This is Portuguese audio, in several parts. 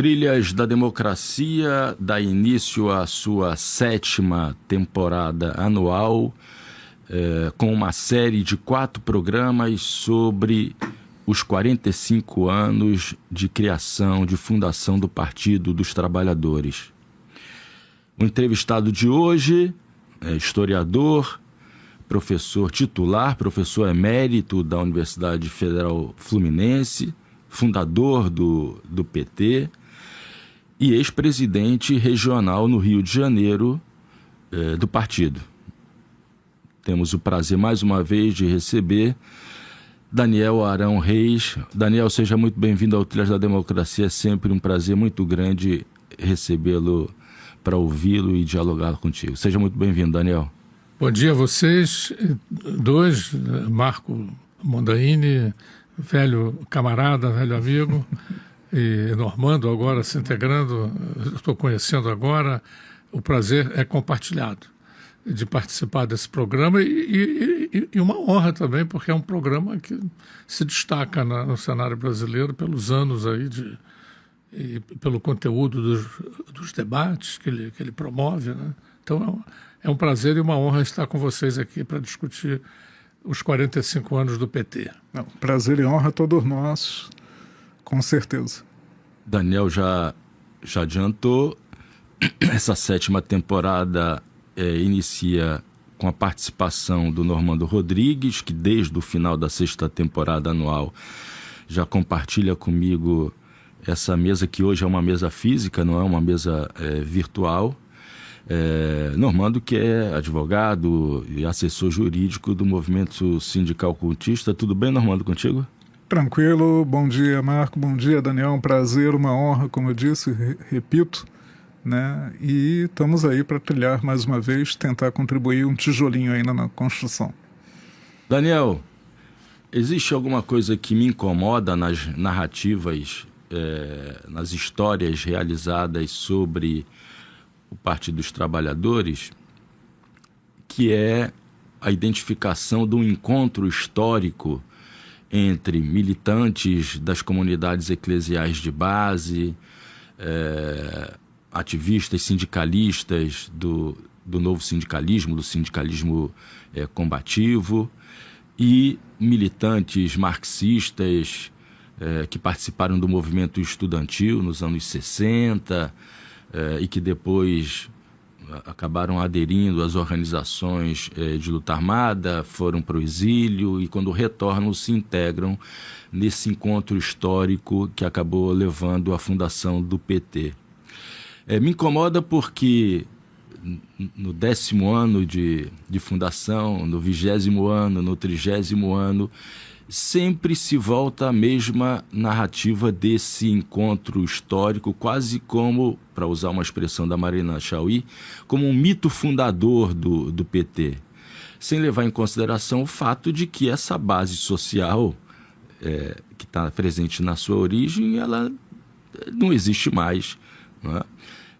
Trilhas da Democracia dá início à sua 7ª temporada anual, com uma série de 4 programas sobre os 45 anos de criação, de fundação do Partido dos Trabalhadores. O entrevistado de hoje é historiador, professor titular, professor emérito da Universidade Federal Fluminense, fundador do PT e ex-presidente regional no Rio de Janeiro do partido. Temos o prazer mais uma vez de receber Daniel Arão Reis. Daniel, seja muito bem-vindo ao Trilhas da Democracia. É sempre um prazer muito grande recebê-lo para ouvi-lo e dialogar contigo. Seja muito bem-vindo, Daniel. Bom dia a vocês dois, Marco Mondaini, velho camarada, velho amigo, e Normando agora se integrando, estou conhecendo agora. O prazer é compartilhado de participar desse programa e uma honra também, porque é um programa que se destaca no cenário brasileiro pelos anos aí e pelo conteúdo dos debates que ele promove, né? Então é um prazer e uma honra estar com vocês aqui para discutir os 45 anos do PT. Não, prazer e honra todos nossos, com certeza. Daniel já adiantou, essa 7ª temporada inicia com a participação do Normando Rodrigues, que desde o final da 6ª temporada anual já compartilha comigo essa mesa, que hoje é uma mesa física, não é uma mesa virtual. Normando, que é advogado e assessor jurídico do movimento sindical cultista. Tudo bem, Normando, contigo? Tranquilo, bom dia, Marco, bom dia, Daniel, um prazer, uma honra, como eu disse, repito, né? E estamos aí para trilhar mais uma vez, tentar contribuir um tijolinho ainda na construção. Daniel, existe alguma coisa que me incomoda nas narrativas, nas histórias realizadas sobre o Partido dos Trabalhadores, que é a identificação de um encontro histórico entre militantes das comunidades eclesiais de base, ativistas sindicalistas do novo sindicalismo, do sindicalismo combativo, e militantes marxistas que participaram do movimento estudantil nos anos 60, e que depois acabaram aderindo às organizações de luta armada, foram para o exílio e quando retornam se integram nesse encontro histórico que acabou levando à fundação do PT. Me incomoda porque no 10º ano de fundação, no 20º ano, no 30º ano, sempre se volta à mesma narrativa desse encontro histórico, quase como, para usar uma expressão da Marina Chauí, como um mito fundador do PT, sem levar em consideração o fato de que essa base social que está presente na sua origem, ela não existe mais, não é?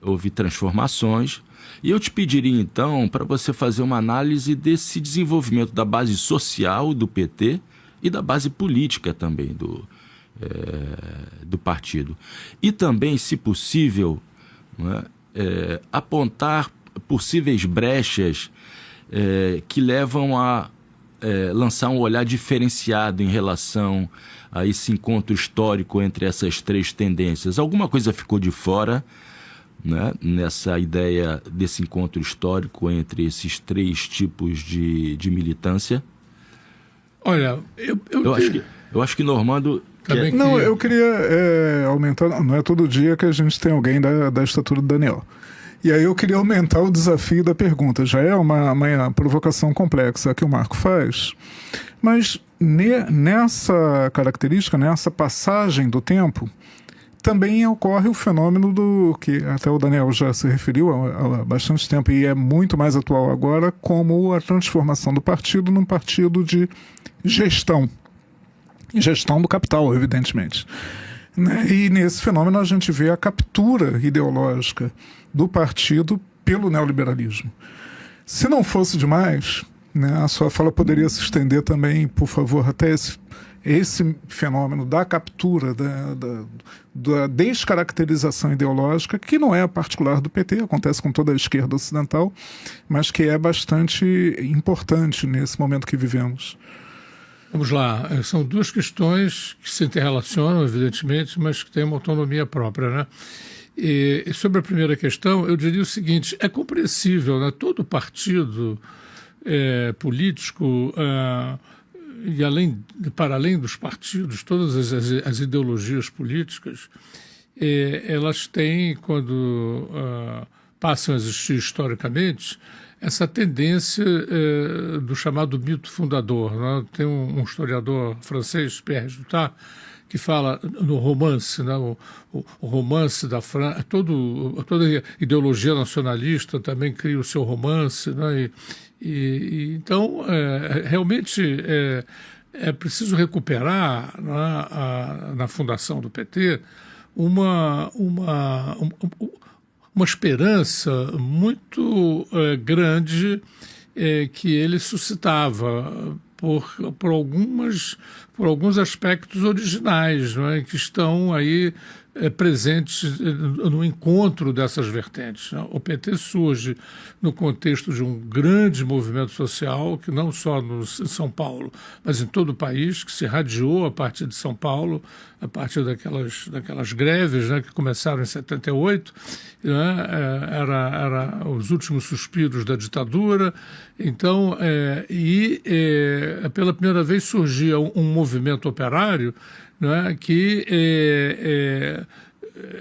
Houve transformações. E eu te pediria, então, para você fazer uma análise desse desenvolvimento da base social do PT e da base política também do partido. E também, se possível, apontar possíveis brechas que levam a lançar um olhar diferenciado em relação a esse encontro histórico entre essas 3 tendências. Alguma coisa ficou de fora, né, nessa ideia desse encontro histórico entre esses 3 tipos de militância? Olha, eu acho que Normando... Não, eu queria aumentar... Não é todo dia que a gente tem alguém da estatura do Daniel. E aí eu queria aumentar o desafio da pergunta. Já é uma provocação complexa que o Marco faz, mas nessa característica, nessa passagem do tempo, também ocorre o fenômeno do que até o Daniel já se referiu há bastante tempo e é muito mais atual agora, como a transformação do partido num partido de gestão do capital, evidentemente. E nesse fenômeno a gente vê a captura ideológica do partido pelo neoliberalismo. Se não fosse demais, né, a sua fala poderia se estender também, por favor, até esse fenômeno da captura, da descaracterização ideológica, que não é particular do PT, acontece com toda a esquerda ocidental, mas que é bastante importante nesse momento que vivemos. Vamos lá, são duas questões que se interrelacionam, evidentemente, mas que têm uma autonomia própria, né? E sobre a primeira questão, eu diria o seguinte: é compreensível, né? Todo partido político, e para além dos partidos, todas as ideologias políticas, elas têm, quando passam a existir historicamente, essa tendência do chamado mito fundador, né? Tem um historiador francês, Pierre Juttard, que fala no romance, né? O romance da França, toda ideologia nacionalista também cria o seu romance, né? Então, realmente é preciso recuperar, né, na fundação do PT uma esperança muito grande que ele suscitava por alguns aspectos originais, não é, que estão aí presentes no encontro dessas vertentes. O PT surge no contexto de um grande movimento social, que não só em São Paulo, mas em todo o país, que se irradiou a partir de São Paulo, a partir daquelas greves, né, que começaram em 78, né, era os últimos suspiros da ditadura. Então, pela primeira vez surgia um movimento operário, né, que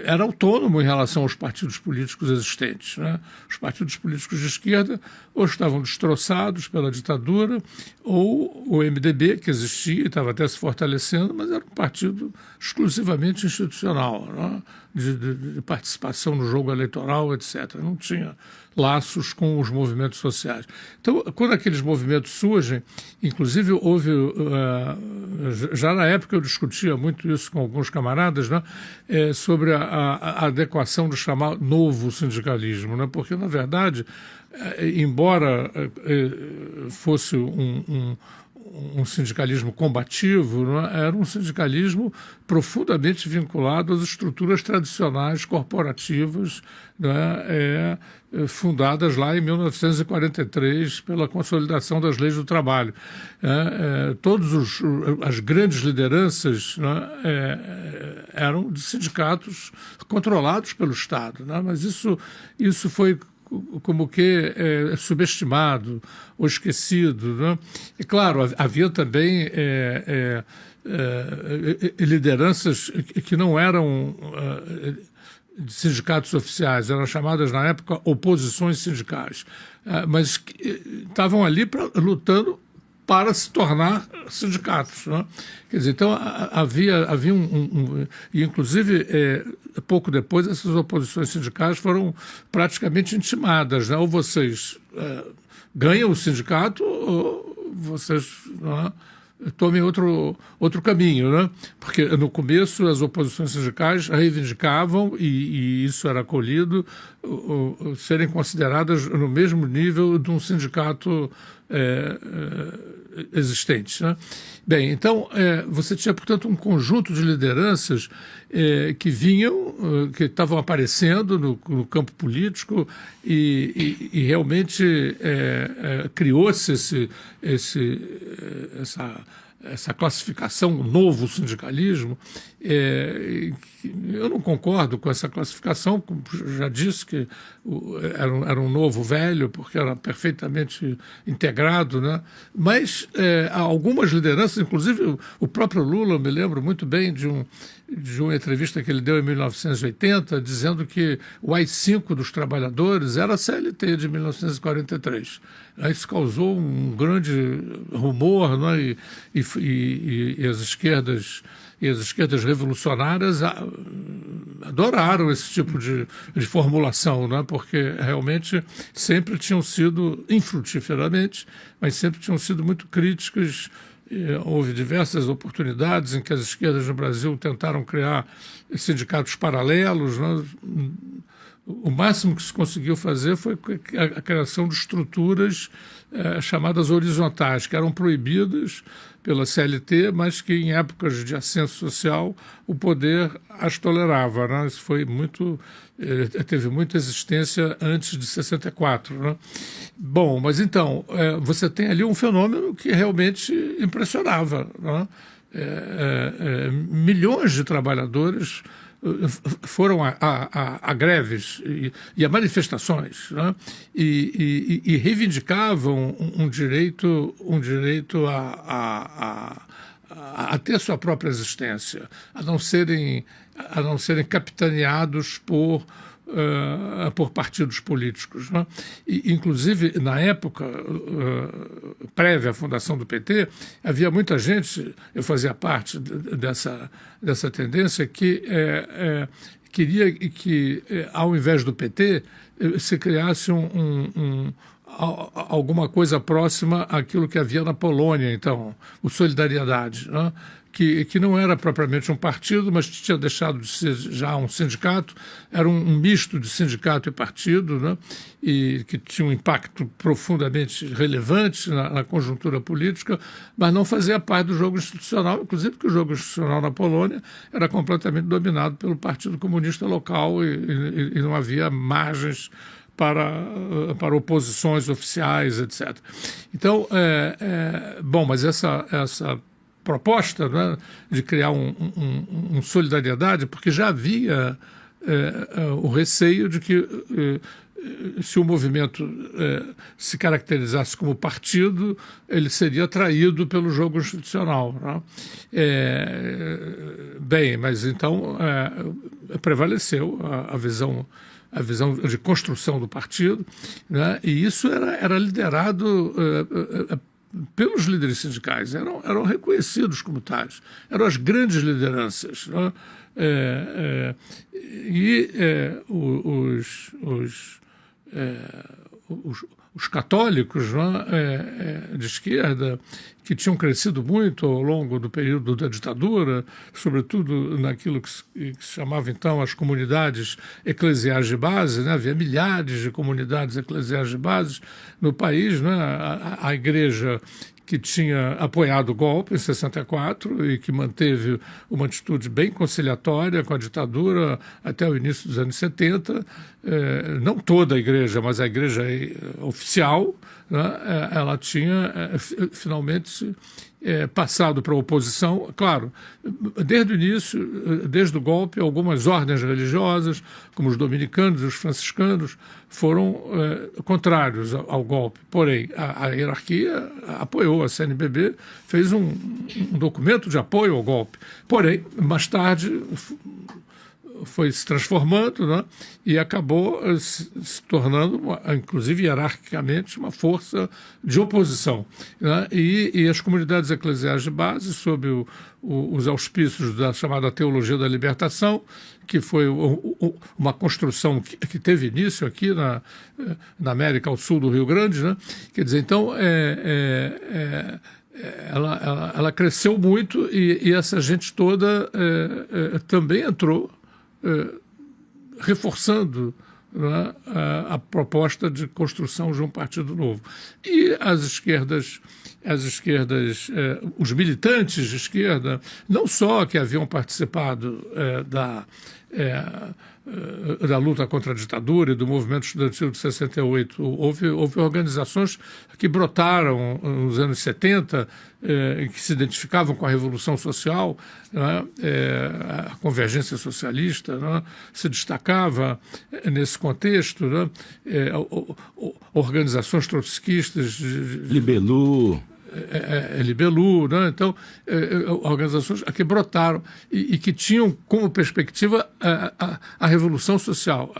era autônomo em relação aos partidos políticos existentes, né? Os partidos políticos de esquerda ou estavam destroçados pela ditadura, ou o MDB, que existia e estava até se fortalecendo, mas era um partido exclusivamente institucional, né? De participação no jogo eleitoral, etc. Não tinha laços com os movimentos sociais. Então, quando aqueles movimentos surgem, inclusive houve, já na época eu discutia muito isso com alguns camaradas, né, sobre a adequação do chamado novo sindicalismo, né, porque, na verdade, embora fosse um sindicalismo combativo, não é? Era um sindicalismo profundamente vinculado às estruturas tradicionais corporativas, não é? Fundadas lá em 1943 pela consolidação das leis do trabalho. Todas as grandes lideranças, não é? Eram de sindicatos controlados pelo Estado, não é? Mas isso foi como que subestimado ou esquecido, né? E, claro, havia também lideranças que não eram de sindicatos oficiais, eram chamadas, na época, oposições sindicais, mas que estavam ali lutando para se tornar sindicatos, né? Quer dizer, então havia e inclusive pouco depois essas oposições sindicais foram praticamente intimadas, né? Ou vocês ganham o sindicato ou vocês, né, tomem outro caminho, né? Porque no começo as oposições sindicais reivindicavam, e isso era acolhido, serem consideradas no mesmo nível de um sindicato existente, né? Bem, então você tinha, portanto, um conjunto de lideranças que vinham, que estavam aparecendo no campo político e realmente criou-se essa classificação, novo sindicalismo. Eu não concordo com essa classificação, como já disse, que era um novo velho, porque era perfeitamente integrado, né? Mas algumas lideranças, inclusive o próprio Lula, eu me lembro muito bem de uma entrevista que ele deu em 1980, dizendo que o AI-5 dos trabalhadores era a CLT de 1943. Isso causou um grande rumor, né? E as esquerdas revolucionárias adoraram esse tipo de formulação, né? Porque realmente sempre tinham sido, infrutíferamente, mas sempre tinham sido muito críticas. Houve diversas oportunidades em que as esquerdas no Brasil tentaram criar sindicatos paralelos, né? o máximo que se conseguiu fazer foi a criação de estruturas chamadas horizontais, que eram proibidas pela CLT, mas que em épocas de ascenso social o poder as tolerava, né? Isso foi teve muita existência antes de 64, né? Bom, mas então, você tem ali um fenômeno que realmente impressionava, né? Milhões de trabalhadores foram a greves e a manifestações, né? E reivindicavam um direito a ter sua própria existência, a não serem capitaneados por partidos políticos, né? Inclusive, na época prévia à fundação do PT, havia muita gente, eu fazia parte dessa tendência, que queria que, ao invés do PT, se criasse alguma coisa próxima àquilo que havia na Polônia, então, o Solidariedade, né? Que não era propriamente um partido, mas tinha deixado de ser já um sindicato, era um misto de sindicato e partido, né? E que tinha um impacto profundamente relevante na conjuntura política, mas não fazia parte do jogo institucional, inclusive porque o jogo institucional na Polônia era completamente dominado pelo Partido Comunista local e não havia margens para oposições oficiais, etc. Então, bom, mas essa proposta, né, de criar um Solidariedade, porque já havia o receio de que se o movimento se caracterizasse como partido, ele seria traído pelo jogo institucional, né? Bem, mas então prevaleceu a visão de construção do partido, né? E isso era liderado pelos líderes sindicais, eram reconhecidos como tais, eram as grandes lideranças, né? Os católicos, né, de esquerda, que tinham crescido muito ao longo do período da ditadura, sobretudo naquilo que se chamava então as comunidades eclesiais de base, né? Havia milhares de comunidades eclesiais de base no país, né? A igreja que tinha apoiado o golpe em 64 e que manteve uma atitude bem conciliatória com a ditadura até o início dos anos 70, não toda a igreja, mas a igreja oficial, né, ela tinha finalmente passado para a oposição. Claro, desde o início, desde o golpe, algumas ordens religiosas, como os dominicanos e os franciscanos, foram contrários ao golpe. Porém, a hierarquia apoiou, a CNBB fez um documento de apoio ao golpe. Porém, mais tarde foi se transformando, né, e acabou se tornando, inclusive hierarquicamente, uma força de oposição, né? E as comunidades eclesiais de base, sob os auspícios da chamada Teologia da Libertação, que foi uma construção que teve início aqui na América ao sul do Rio Grande, né? Quer dizer, então, ela cresceu muito e essa gente toda também entrou reforçando, né, a proposta de construção de um partido novo. E as esquerdas, os militantes de esquerda, não só que haviam participado da luta contra a ditadura e do movimento estudantil de 68, houve organizações que brotaram nos anos 70, que se identificavam com a Revolução Social, né? A Convergência Socialista, né, se destacava nesse contexto, né? Organizações trotskistas. Libelu, né? Então, organizações que brotaram e que tinham como perspectiva a Revolução Social,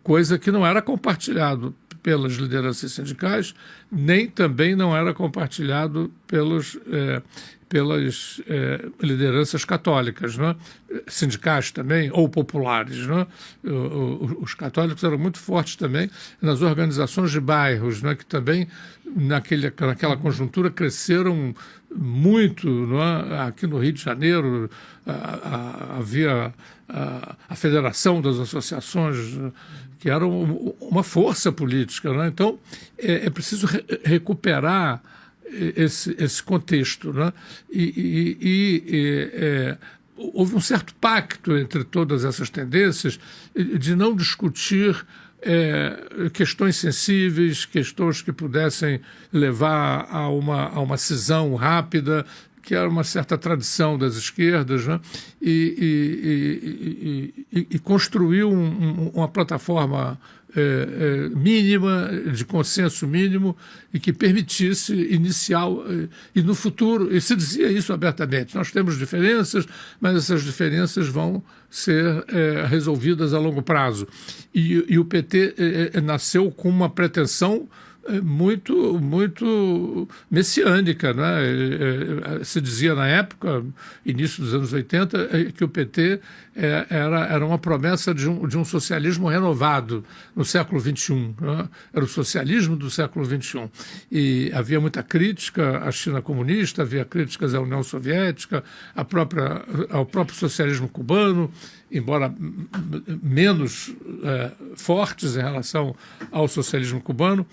coisa que não era compartilhado pelas lideranças sindicais, nem também não era compartilhado pelas lideranças católicas, né? Sindicais também, ou populares. Né? Os católicos eram muito fortes também nas organizações de bairros, né? Que também, naquela conjuntura, cresceram muito. Né? Aqui no Rio de Janeiro havia a Federação das Associações, que era uma força política. Né? Então, é preciso recuperar esse contexto. Né? Houve um certo pacto entre todas essas tendências de não discutir questões sensíveis, questões que pudessem levar a uma cisão rápida, que era uma certa tradição das esquerdas, né? E construiu uma plataforma mínima, de consenso mínimo, e que permitisse inicial e no futuro, e se dizia isso abertamente, nós temos diferenças, mas essas diferenças vão ser resolvidas a longo prazo. E o PT nasceu com uma pretensão muito messiânica, né? Se dizia na época, início dos anos 80, que o PT era uma promessa de um socialismo renovado no século XXI. Né? Era o socialismo do século XXI. E havia muita crítica à China comunista, havia críticas à União Soviética, ao próprio socialismo cubano, embora menos fortes em relação ao socialismo cubano,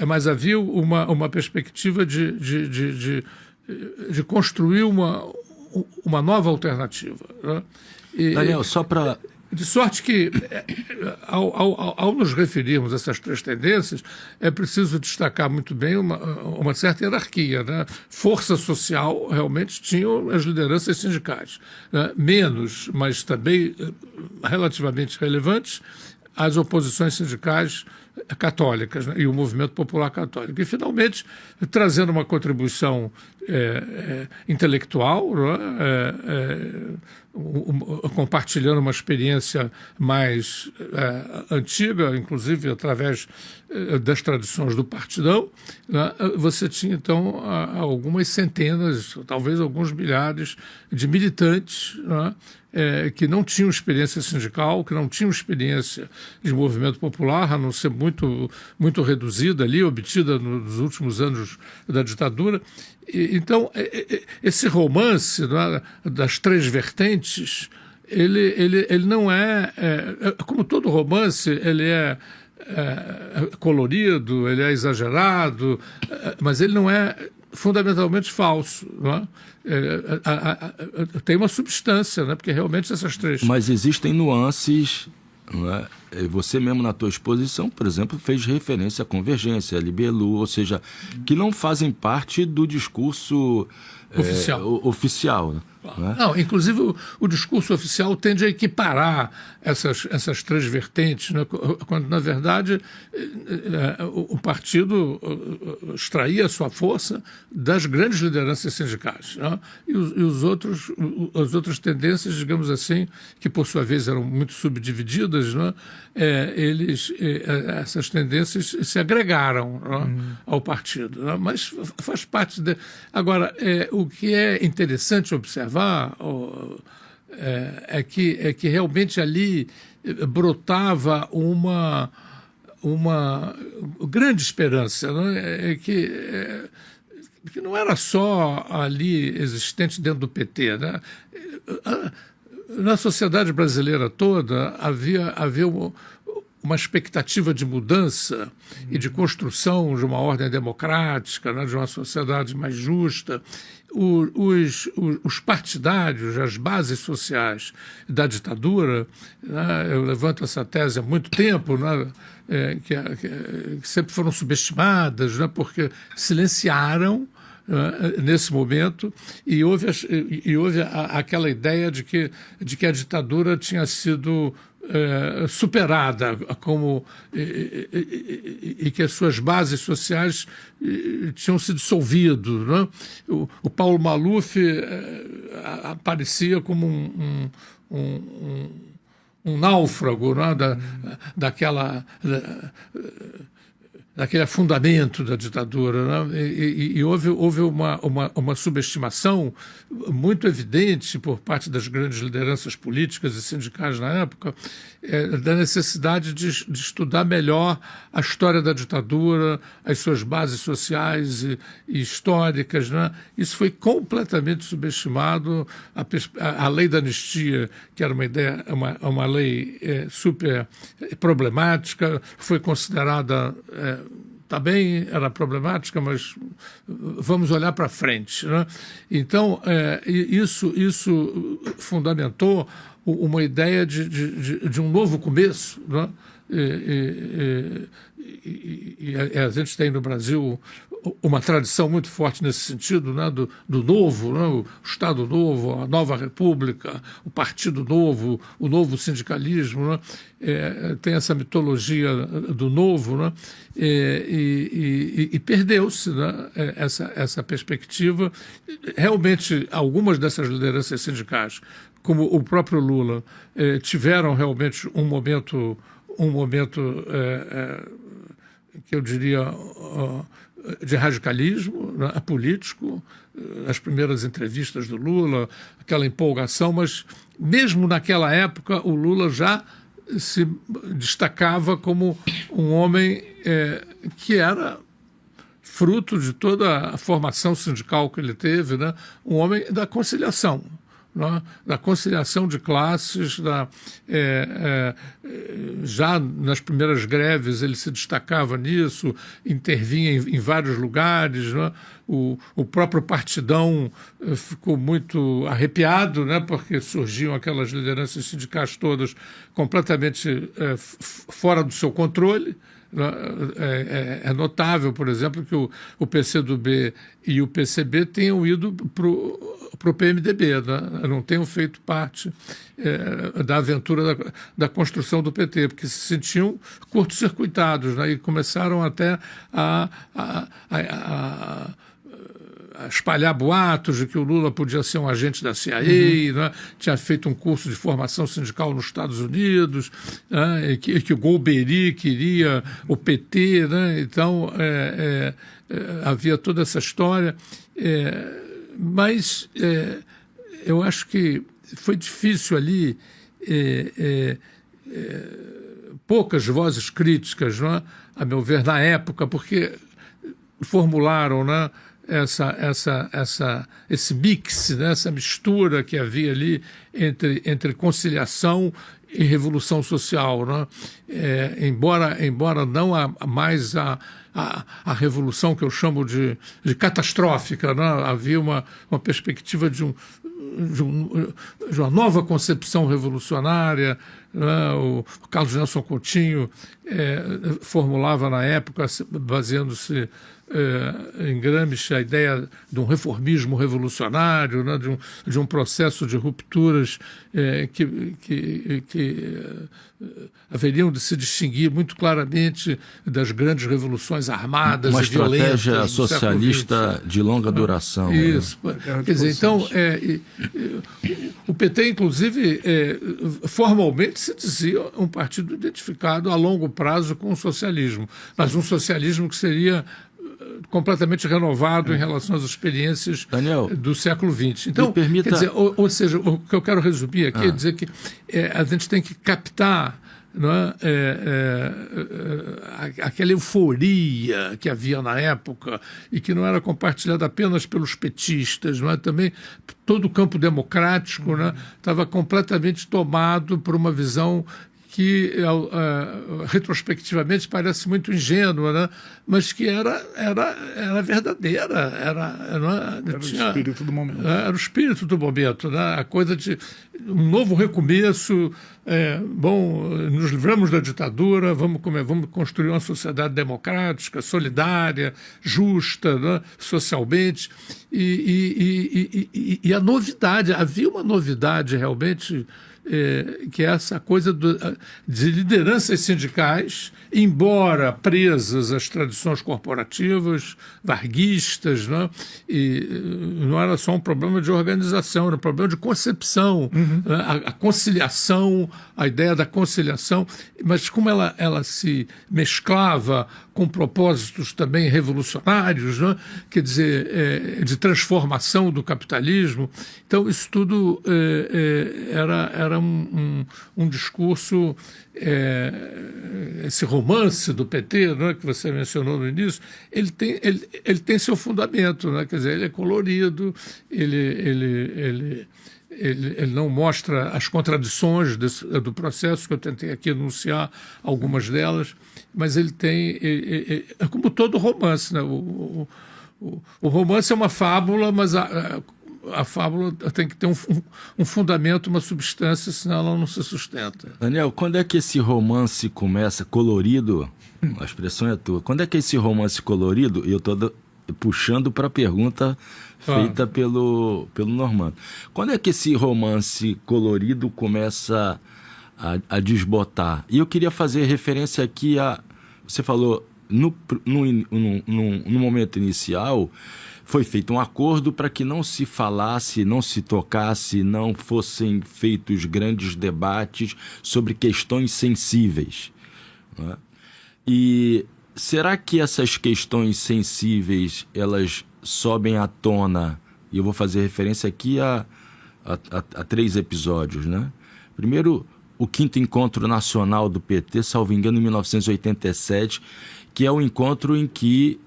mas havia uma perspectiva de construir uma nova alternativa. Né? Daniel, só para... De sorte que, ao nos referirmos a essas três tendências, é preciso destacar muito bem uma certa hierarquia. Né? Força social, realmente, tinham as lideranças sindicais. Né? Menos, mas também relativamente relevantes, as oposições sindicais católicas, né? E o movimento popular católico. E, finalmente, trazendo uma contribuição intelectual, né? Compartilhando uma experiência mais antiga, inclusive através das tradições do Partidão, né? Você tinha, então, algumas centenas, talvez alguns milhares de militantes, né? Que não tinham experiência sindical, que não tinham experiência de movimento popular, a não ser muito reduzida ali, obtida nos últimos anos da ditadura. Então, esse romance, né, das três vertentes, ele não como todo romance, ele é colorido, ele é exagerado, mas ele não é fundamentalmente falso. Não é? Tem uma substância, né? Porque realmente essas três... Mas existem nuances, não é? Você mesmo na tua exposição, por exemplo, fez referência à convergência, à Libelu, ou seja, que não fazem parte do discurso oficial. Né? Não, inclusive o discurso oficial tende a equiparar essas três vertentes, né? Quando, na verdade, o partido extraía a sua força das grandes lideranças sindicais. Né? E as outras tendências, digamos assim, que por sua vez eram muito subdivididas, né? Essas tendências se agregaram, né? Ao partido. Né? Mas faz parte de... Agora, o que é interessante observar é que realmente ali brotava uma grande esperança, né? Que não era só ali existente dentro do PT. Né? Na sociedade brasileira toda havia uma expectativa de mudança e de construção de uma ordem democrática, né, de uma sociedade mais justa. Os partidários, as bases sociais da ditadura, né, eu levanto essa tese há muito tempo, né, que sempre foram subestimadas, né, porque silenciaram, né, nesse momento, e houve aquela ideia de que a ditadura tinha sido superada, e que as suas bases sociais tinham se dissolvido. Né? O Paulo Maluf aparecia como um náufrago, né? daquele afundamento da ditadura, né? E houve uma subestimação muito evidente por parte das grandes lideranças políticas e sindicais na época da necessidade de estudar melhor a história da ditadura, as suas bases sociais e históricas, né? Isso foi completamente subestimado. A lei da anistia, que era uma lei super problemática, foi considerada também era problemática, mas vamos olhar para frente, né? Então, isso fundamentou uma ideia de um novo começo, né? E a gente tem no Brasil uma tradição muito forte nesse sentido, né? do novo, né? O Estado Novo, a nova República, o Partido Novo, o novo sindicalismo, né? Tem essa mitologia do novo, né? E perdeu-se, né? essa perspectiva. Realmente, algumas dessas lideranças sindicais, como o próprio Lula, tiveram realmente um momento que eu diria de radicalismo, né, político, as primeiras entrevistas do Lula, aquela empolgação, mas mesmo naquela época o Lula já se destacava como um homem que era fruto de toda a formação sindical que ele teve, né, um homem da conciliação. Da conciliação de classes, já nas primeiras greves ele se destacava nisso, intervinha em vários lugares, né? O próprio Partidão ficou muito arrepiado, né? Porque surgiam aquelas lideranças sindicais todas completamente fora do seu controle. É notável, por exemplo, que o PCdoB e o PCB tenham ido para o PMDB, né? Não tenham feito parte da aventura da construção do PT, porque se sentiam curto-circuitados, né? E começaram até a espalhar boatos de que o Lula podia ser um agente da CIA, né? Tinha feito um curso de formação sindical nos Estados Unidos, né? E que o Golbery queria o PT, né? Então havia toda essa história, mas eu acho que foi difícil ali, poucas vozes críticas, né? A meu ver, na época, porque formularam, né, esse mix, né, essa mistura que havia ali entre conciliação e revolução social, né? Embora não mais a revolução que eu chamo de catastrófica, né? Havia uma perspectiva de uma nova concepção revolucionária, né? O Carlos Nelson Coutinho formulava na época, baseando-se em Gramsci, a ideia de um reformismo revolucionário, né? de um processo de rupturas que haveriam de se distinguir muito claramente das grandes revoluções armadas e violentas. Uma estratégia socialista de longa duração. Isso. Né? Quer dizer, então, o PT, inclusive, formalmente se dizia um partido identificado a longo prazo com o socialismo, mas um socialismo que seria completamente renovado em relação às experiências, Daniel, do século XX. Então, quer dizer, ou seja, o que eu quero resumir aqui é dizer que a gente tem que captar, não é, aquela euforia que havia na época e que não era compartilhada apenas pelos petistas, não é? Também todo o campo democrático, né, estava completamente tomado por uma visão que retrospectivamente parece muito ingênua, né? Mas que era verdadeira, era o espírito do momento. Era o espírito do momento, né? A coisa de um novo recomeço, nos livramos da ditadura, vamos construir uma sociedade democrática, solidária, justa, né? Socialmente, e a novidade, havia uma novidade realmente que é essa coisa de lideranças sindicais, embora presas às tradições corporativas, varguistas, né? E não era só um problema de organização, era um problema de concepção, né? A conciliação, a ideia da conciliação, mas como ela se mesclava com propósitos também revolucionários, né? Quer dizer, de transformação do capitalismo. Então, isso tudo era um discurso, esse romance do PT, né, que você mencionou no início, ele tem seu fundamento, né? Quer dizer, ele é colorido, ele não mostra as contradições do processo, que eu tentei aqui enunciar algumas delas, mas ele tem, é como todo romance, né? O romance é uma fábula, mas a fábula tem que ter um fundamento, uma substância, senão ela não se sustenta. Daniel, quando é que esse romance começa colorido? A expressão é tua. Quando é que esse romance colorido, e eu estou puxando para a pergunta feita pelo Normando, quando é que esse romance colorido começa a desbotar? E eu queria fazer referência aqui você falou, no momento inicial, foi feito um acordo para que não se falasse, não se tocasse, não fossem feitos grandes debates sobre questões sensíveis, né? E será que essas questões sensíveis, elas sobem à tona? E eu vou fazer referência aqui a 3 episódios, né? Primeiro, o 5º Encontro Nacional do PT, salvo engano, em 1987, que é o encontro em que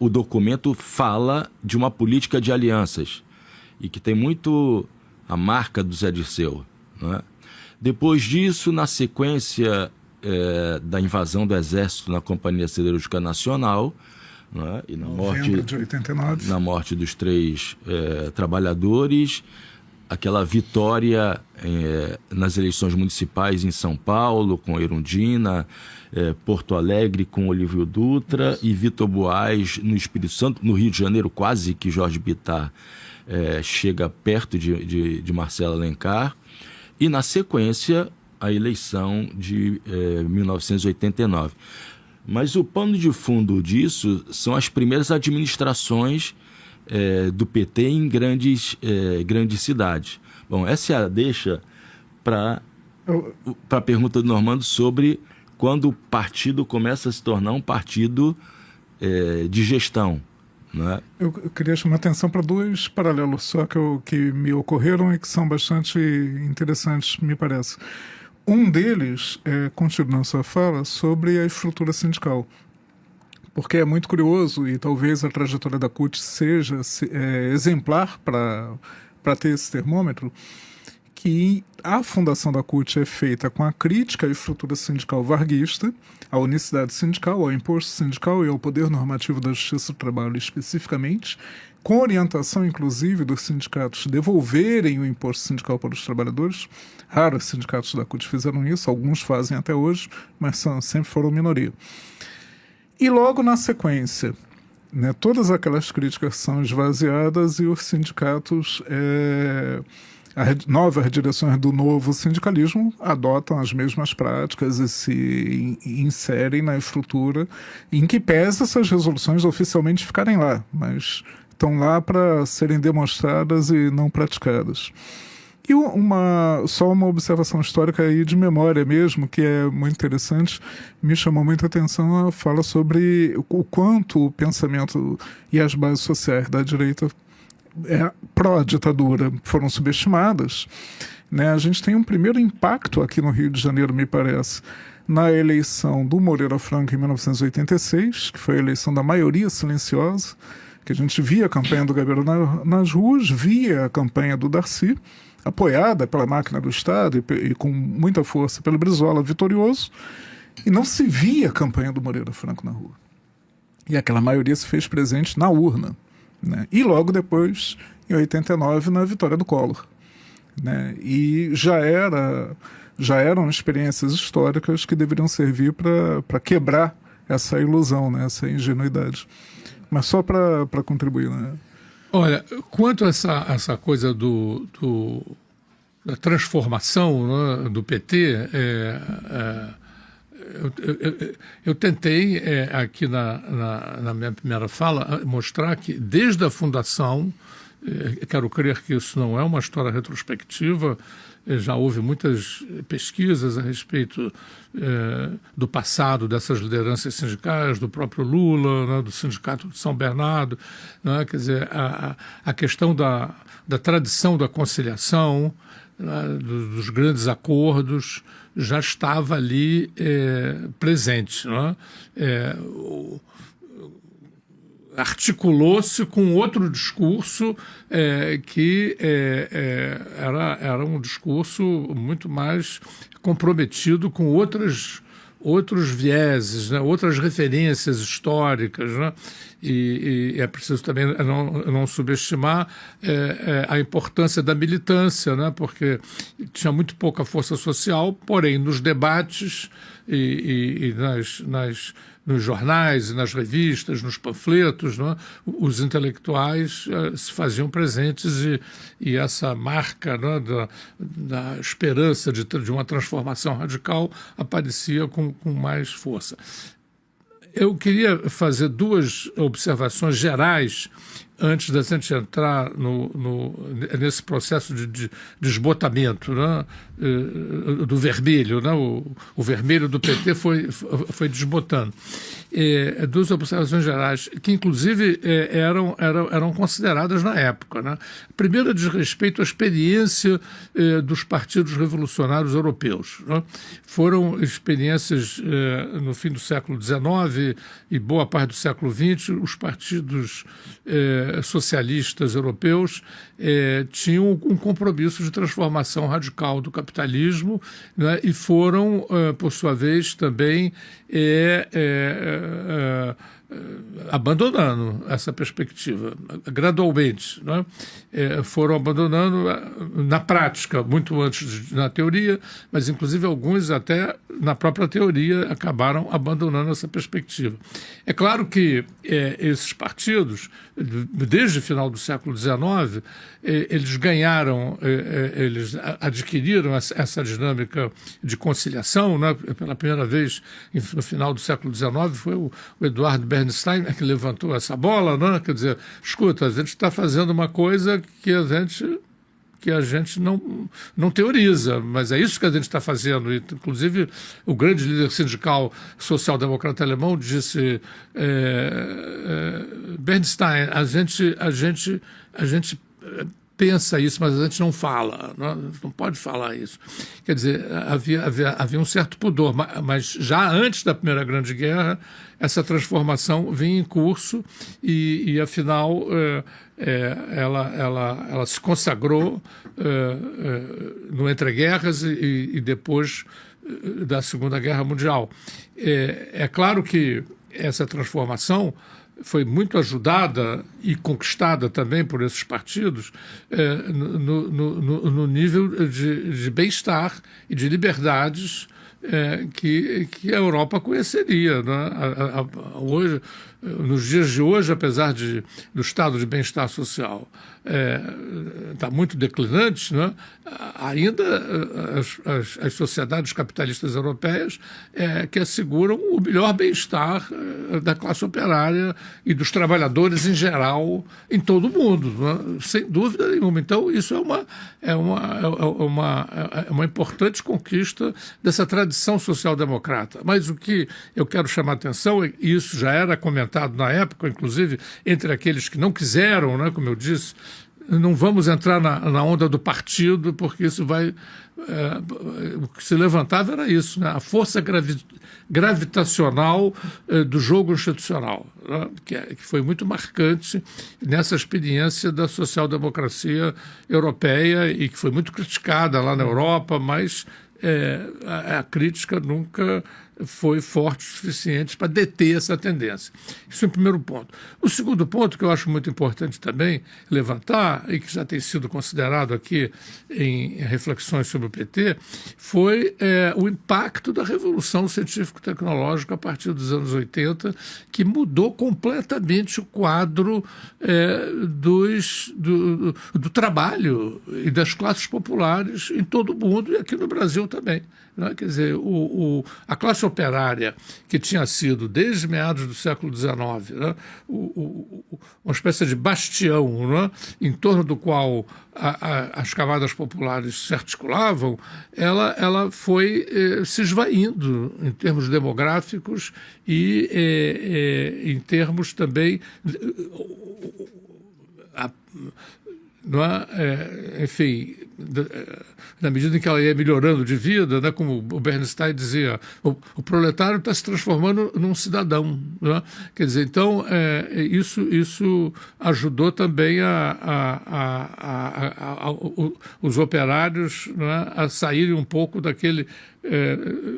o documento fala de uma política de alianças e que tem muito a marca do Zé Dirceu, né? Depois disso, na sequência da invasão do Exército na Companhia Siderúrgica Nacional, né? E na morte de 89. Na morte dos 3 trabalhadores, aquela vitória nas eleições municipais em São Paulo, com Erundina, Porto Alegre com Olívio Dutra e Vitor Buarque no Espírito Santo, no Rio de Janeiro, quase que Jorge Bittar chega perto de Marcelo Alencar, e na sequência a eleição de 1989. Mas o pano de fundo disso são as primeiras administrações do PT em grandes cidades. Bom, essa é a deixa para a pergunta do Normando sobre quando o partido começa a se tornar um partido de gestão, né? Eu queria chamar a atenção para 2 paralelos só que me ocorreram e que são bastante interessantes, me parece. Um deles, continuando sua fala, sobre a estrutura sindical. Porque é muito curioso, e talvez a trajetória da CUT seja exemplar para ter esse termômetro, que a fundação da CUT é feita com a crítica à estrutura sindical varguista, à unicidade sindical, ao imposto sindical e ao poder normativo da Justiça do Trabalho especificamente, com orientação, inclusive, dos sindicatos devolverem o imposto sindical para os trabalhadores. Raros sindicatos da CUT fizeram isso, alguns fazem até hoje, mas sempre foram minoria. E logo na sequência, né, todas aquelas críticas são esvaziadas e os sindicatos, novas direções do novo sindicalismo adotam as mesmas práticas e se inserem na estrutura, em que pese essas resoluções oficialmente ficarem lá, mas estão lá para serem demonstradas e não praticadas. E só uma observação histórica aí de memória mesmo, que é muito interessante, me chamou muita atenção a fala sobre o quanto o pensamento e as bases sociais da direita pró-ditadura foram subestimadas, né? A gente tem um primeiro impacto aqui no Rio de Janeiro, me parece, na eleição do Moreira Franco em 1986, que foi a eleição da maioria silenciosa, que a gente via a campanha do Gabriel nas ruas, via a campanha do Darcy, apoiada pela máquina do Estado e com muita força pelo Brizola vitorioso, e não se via a campanha do Moreira Franco na rua. E aquela maioria se fez presente na urna, né? E logo depois, em 89, na vitória do Collor, né? E já eram experiências históricas que deveriam servir para quebrar essa ilusão, né? Essa ingenuidade. Mas só para contribuir, né? Olha, quanto a essa coisa do transformação, né, do PT, eu tentei, aqui na minha primeira fala, mostrar que desde a fundação, quero crer que isso não é uma história retrospectiva, já houve muitas pesquisas a respeito do passado dessas lideranças sindicais, do próprio Lula, né, do Sindicato de São Bernardo, né, quer dizer, a questão da tradição da conciliação, né, dos grandes acordos, já estava ali presente, né? Articulou-se com outro discurso que era um discurso muito mais comprometido com outros vieses, né? Outras referências históricas, né? E é preciso também não subestimar a importância da militância, né? Porque tinha muito pouca força social, porém nos debates e nos jornais, nas revistas, nos panfletos, né, os intelectuais se faziam presentes e essa marca, né, da esperança de uma transformação radical aparecia com mais força. Eu queria fazer duas observações gerais antes da gente entrar nesse processo de desbotamento, né, do vermelho, né, o vermelho do PT foi desbotando. Duas observações gerais, que inclusive eram consideradas na época, né? A primeira diz respeito à experiência dos partidos revolucionários europeus, né? Foram experiências no fim do século XIX e boa parte do século XX, os partidos socialistas europeus tinham um compromisso de transformação radical do capitalismo, né, e foram, por sua vez, também abandonando essa perspectiva gradualmente, né? Foram abandonando na prática, muito antes na teoria, mas inclusive alguns até na própria teoria acabaram abandonando essa perspectiva. É claro que esses partidos, desde o final do século XIX, eles ganharam, eles adquiriram essa dinâmica de conciliação, né? Pela primeira vez no final do século XIX foi o Eduardo Bernstein que levantou essa bola, né? Quer dizer, escuta, a gente está fazendo uma coisa que a gente não teoriza, mas é isso que a gente está fazendo. E, inclusive, o grande líder sindical social-democrata alemão disse, Bernstein, a gente pensa isso, mas a gente não fala, não pode falar isso. Quer dizer, havia um certo pudor, mas já antes da Primeira Grande Guerra, essa transformação vinha em curso e afinal, ela se consagrou no entreguerras e depois da Segunda Guerra Mundial. É claro que essa transformação foi muito ajudada e conquistada também por esses partidos no nível de bem-estar e de liberdades que a Europa conheceria, né? Hoje, nos dias de hoje, apesar do estado de bem-estar social está muito declinante, né? Ainda as sociedades capitalistas europeias que asseguram o melhor bem-estar da classe operária e dos trabalhadores em geral em todo o mundo, né? Sem dúvida nenhuma. Então, isso é uma importante conquista dessa tradição social-democrata. Mas o que eu quero chamar a atenção, e isso já era comentado na época, inclusive entre aqueles que não quiseram, né, como eu disse, não vamos entrar na onda do partido, porque isso vai... o que se levantava era isso, né? A força gravitacional do jogo institucional, né? Que foi muito marcante nessa experiência da social-democracia europeia e que foi muito criticada lá na Europa, mas a crítica nunca foi forte o suficiente para deter essa tendência. Isso é o primeiro ponto. O segundo ponto, que eu acho muito importante também levantar, e que já tem sido considerado aqui em reflexões sobre o PT, foi o impacto da revolução científico-tecnológica a partir dos anos 80, que mudou completamente o quadro do trabalho e das classes populares em todo o mundo e aqui no Brasil também. Né? Quer dizer, a classe operária, que tinha sido, desde meados do século XIX, né, uma espécie de bastião, né, em torno do qual as camadas populares se articulavam, ela foi se esvaindo em termos demográficos e em termos também... enfim, na medida em que ela ia melhorando de vida, né, como o Bernstein dizia, o proletário está se transformando num cidadão. Né? Quer dizer, então, isso ajudou também os operários, né, a saírem um pouco daquele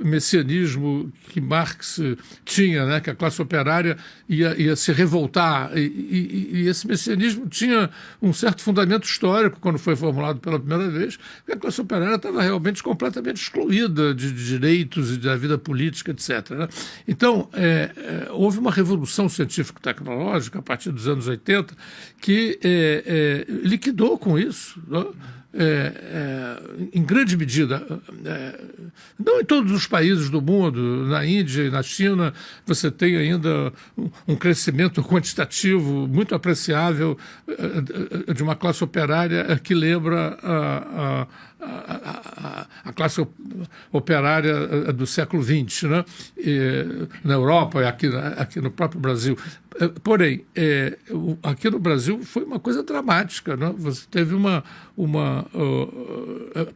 messianismo que Marx tinha, né, que a classe operária ia se revoltar, e esse messianismo tinha um certo fundamento histórico quando foi formulado pela primeira vez, porque a classe operária estava realmente completamente excluída de direitos e da vida política, etc. Né? Então, houve uma revolução científico-tecnológica a partir dos anos 80 que liquidou com isso, né? Em grande medida, não em todos os países do mundo, na Índia e na China, você tem ainda um crescimento quantitativo muito apreciável de uma classe operária que lembra a classe operária do século XX, né? Na Europa e aqui no próprio Brasil. Porém, aqui no Brasil foi uma coisa dramática, né? Você teve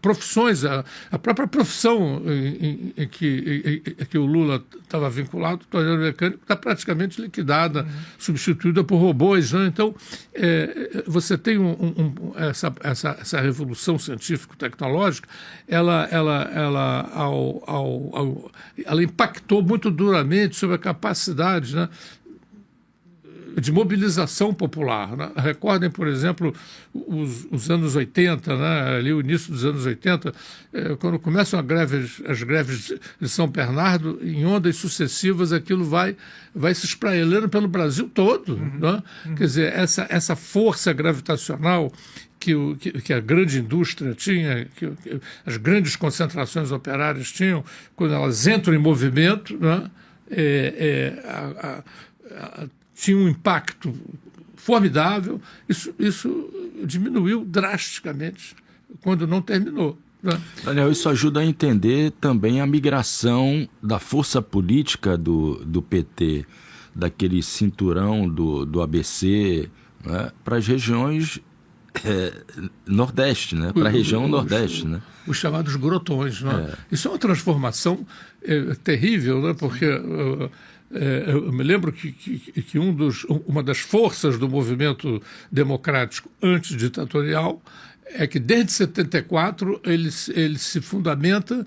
profissões, a própria profissão em que o Lula estava vinculado, o torneiro mecânico, está praticamente liquidada, substituída por robôs. Né? Então, você tem essa revolução científico-tecnológica, ela impactou muito duramente sobre a capacidade, né, de mobilização popular. Né? Recordem, por exemplo, os anos 80, né? Ali o início dos anos 80, quando começam as greves de São Bernardo, em ondas sucessivas, aquilo vai se espraelando pelo Brasil todo. Né? Quer dizer, essa força gravitacional que a grande indústria tinha, que as grandes concentrações operárias tinham, quando elas entram em movimento, né? Tinha um impacto formidável. Isso diminuiu drasticamente quando não terminou. Né? Daniel, isso ajuda a entender também a migração da força política do PT, daquele cinturão do ABC, né, para as regiões Nordeste, né, para a região Nordeste. Né? Os chamados grotões. Né? Isso é uma transformação terrível, né, porque... eu me lembro que uma das forças do movimento democrático antiditatorial é que desde 74 ele se fundamenta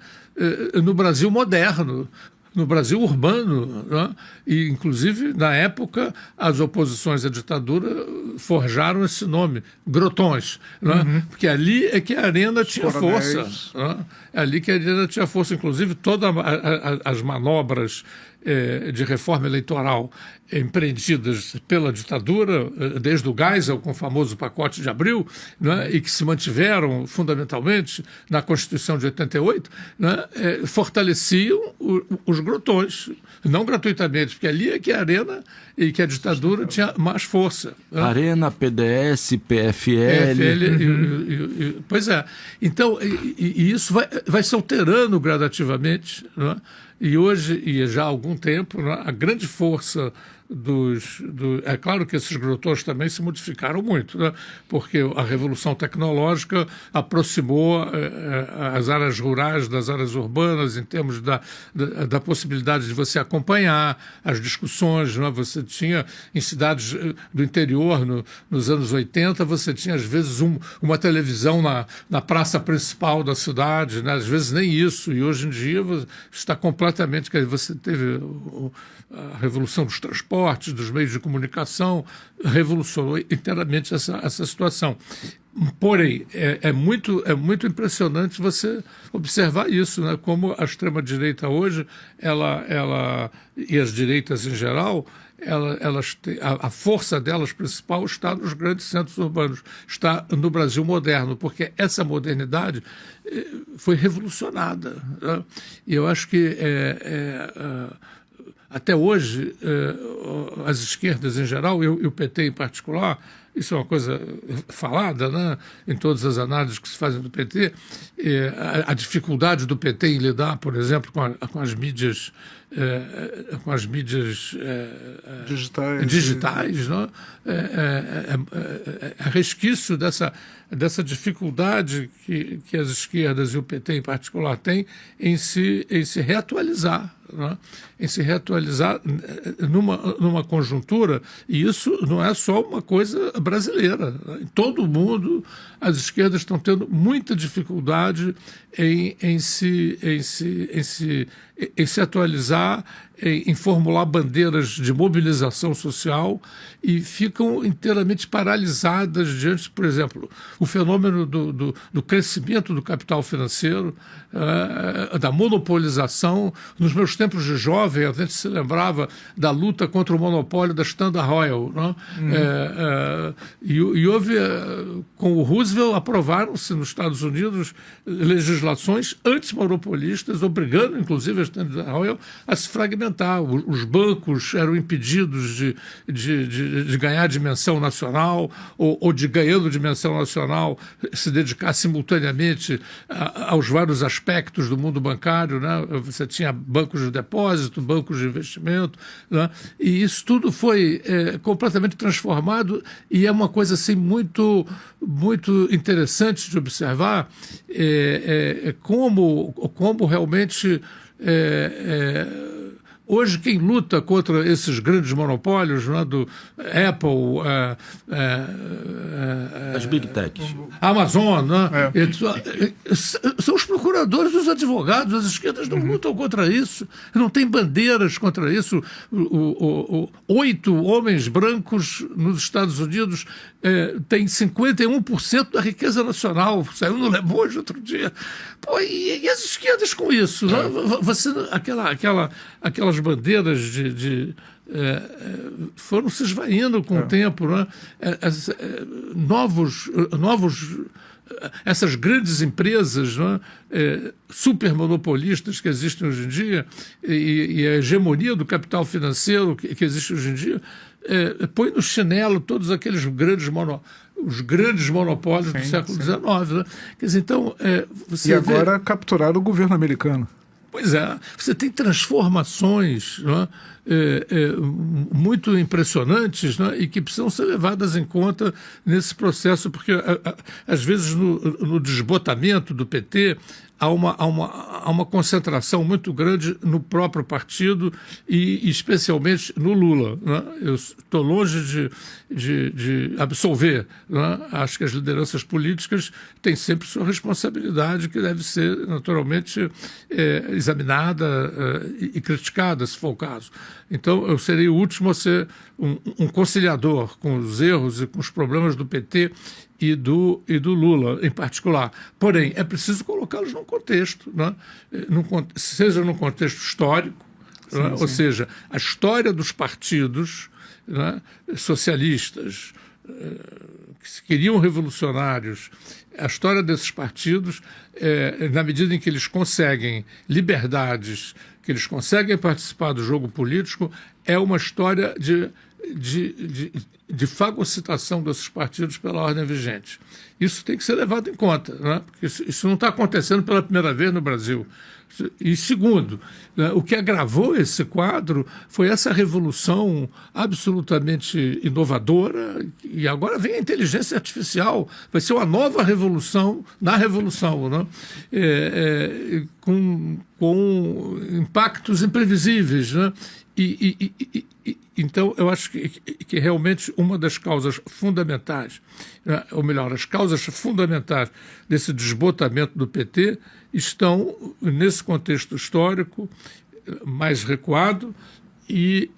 no Brasil moderno, no Brasil urbano, né? E, inclusive, na época, as oposições à ditadura forjaram esse nome, grotões, né? Porque ali é que a Arena tinha força. Né? É ali que a Arena tinha força, inclusive, todas as manobras de reforma eleitoral empreendidas pela ditadura, desde o Geisel, com o famoso pacote de abril, né, e que se mantiveram fundamentalmente na Constituição de 88, né, fortaleciam os grotões, não gratuitamente, porque ali é que a Arena e que a ditadura tinha mais força. Né? Arena, PDS, PFL. Pois é. Então, e isso vai se alterando gradativamente, né? E hoje, e já há algum tempo, né, a grande força É claro que esses grotões também se modificaram muito, né? Porque a revolução tecnológica aproximou as áreas rurais das áreas urbanas em termos da possibilidade de você acompanhar as discussões, né? Você tinha, em cidades do interior, nos anos 80, você tinha, às vezes, uma televisão na praça principal da cidade, né? Às vezes nem isso, e hoje em dia está completamente... Você teve a revolução dos transportes, dos meios de comunicação, revolucionou inteiramente essa situação. Porém, é muito impressionante você observar isso, né? Como a extrema-direita hoje, e as direitas em geral, a força delas principal está nos grandes centros urbanos, está no Brasil moderno, porque essa modernidade foi revolucionada, né? E eu acho que até hoje as esquerdas em geral, e o PT em particular, isso é uma coisa falada, né, em todas as análises que se fazem do PT, a dificuldade do PT em lidar, por exemplo, com as mídias digitais, né? É resquício dessa dificuldade que as esquerdas e o PT em particular têm em se reatualizar, né? Em se reatualizar numa conjuntura, e isso não é só uma coisa brasileira, né? Em todo o mundo as esquerdas estão tendo muita dificuldade em se atualizar, em formular bandeiras de mobilização social, e ficam inteiramente paralisadas diante, por exemplo, o fenômeno do crescimento do capital financeiro, da monopolização. Nos meus tempos de jovem, a gente se lembrava da luta contra o monopólio da Standard Oil, né? E houve, com o Roosevelt, aprovaram-se nos Estados Unidos legislações antimonopolistas, obrigando, inclusive, a Standard Oil a se fragmentar. Os bancos eram impedidos de ganhar dimensão nacional, ou de, ganhando dimensão nacional, se dedicar simultaneamente aos vários aspectos do mundo bancário, né? Você tinha bancos de depósito, bancos de investimento, né? E isso tudo foi completamente transformado, e é uma coisa assim muito, muito interessante de observar como realmente hoje quem luta contra esses grandes monopólios, né, do Apple, as Big Techs, Amazon, né, são os procuradores, os advogados, as esquerdas não lutam contra isso, não tem bandeiras contra isso. 8 homens brancos nos Estados Unidos têm 51% da riqueza nacional, saiu no Le Monde outro dia. Pô, e as esquerdas com isso? Né? Você, aquelas bandeiras foram se esvaindo com o tempo, né? Essas grandes empresas, né, supermonopolistas que existem hoje em dia, e a hegemonia do capital financeiro que existe hoje em dia, põe no chinelo todos aqueles os grandes monopólios do século XIX. Né? Quer dizer, então, você agora capturaram o governo americano. Pois é, você tem transformações, né, muito impressionantes, né, e que precisam ser levadas em conta nesse processo, porque às vezes no desbotamento do PT há uma concentração muito grande no próprio partido e especialmente no Lula, né? Eu estou longe de absolver, né? Acho que as lideranças políticas têm sempre sua responsabilidade, que deve ser naturalmente examinada e criticada, se for o caso. Então, eu serei o último a ser um conciliador com os erros e com os problemas do PT e do Lula, em particular. Porém, é preciso colocá-los num contexto, né? Seja num contexto histórico, sim, né? Sim. Ou seja, a história dos partidos, né, socialistas, que se queriam revolucionários, a história desses partidos, na medida em que eles conseguem liberdades, que eles conseguem participar do jogo político, é uma história de fagocitação desses partidos pela ordem vigente. Isso tem que ser levado em conta, né? Porque isso não está acontecendo pela primeira vez no Brasil. E segundo, né, o que agravou esse quadro foi essa revolução absolutamente inovadora, e agora vem a inteligência artificial, vai ser uma nova revolução na revolução, né? Com impactos imprevisíveis, né? Então, eu acho que realmente uma das causas fundamentais, ou melhor, as causas fundamentais desse desbotamento do PT estão nesse contexto histórico mais recuado e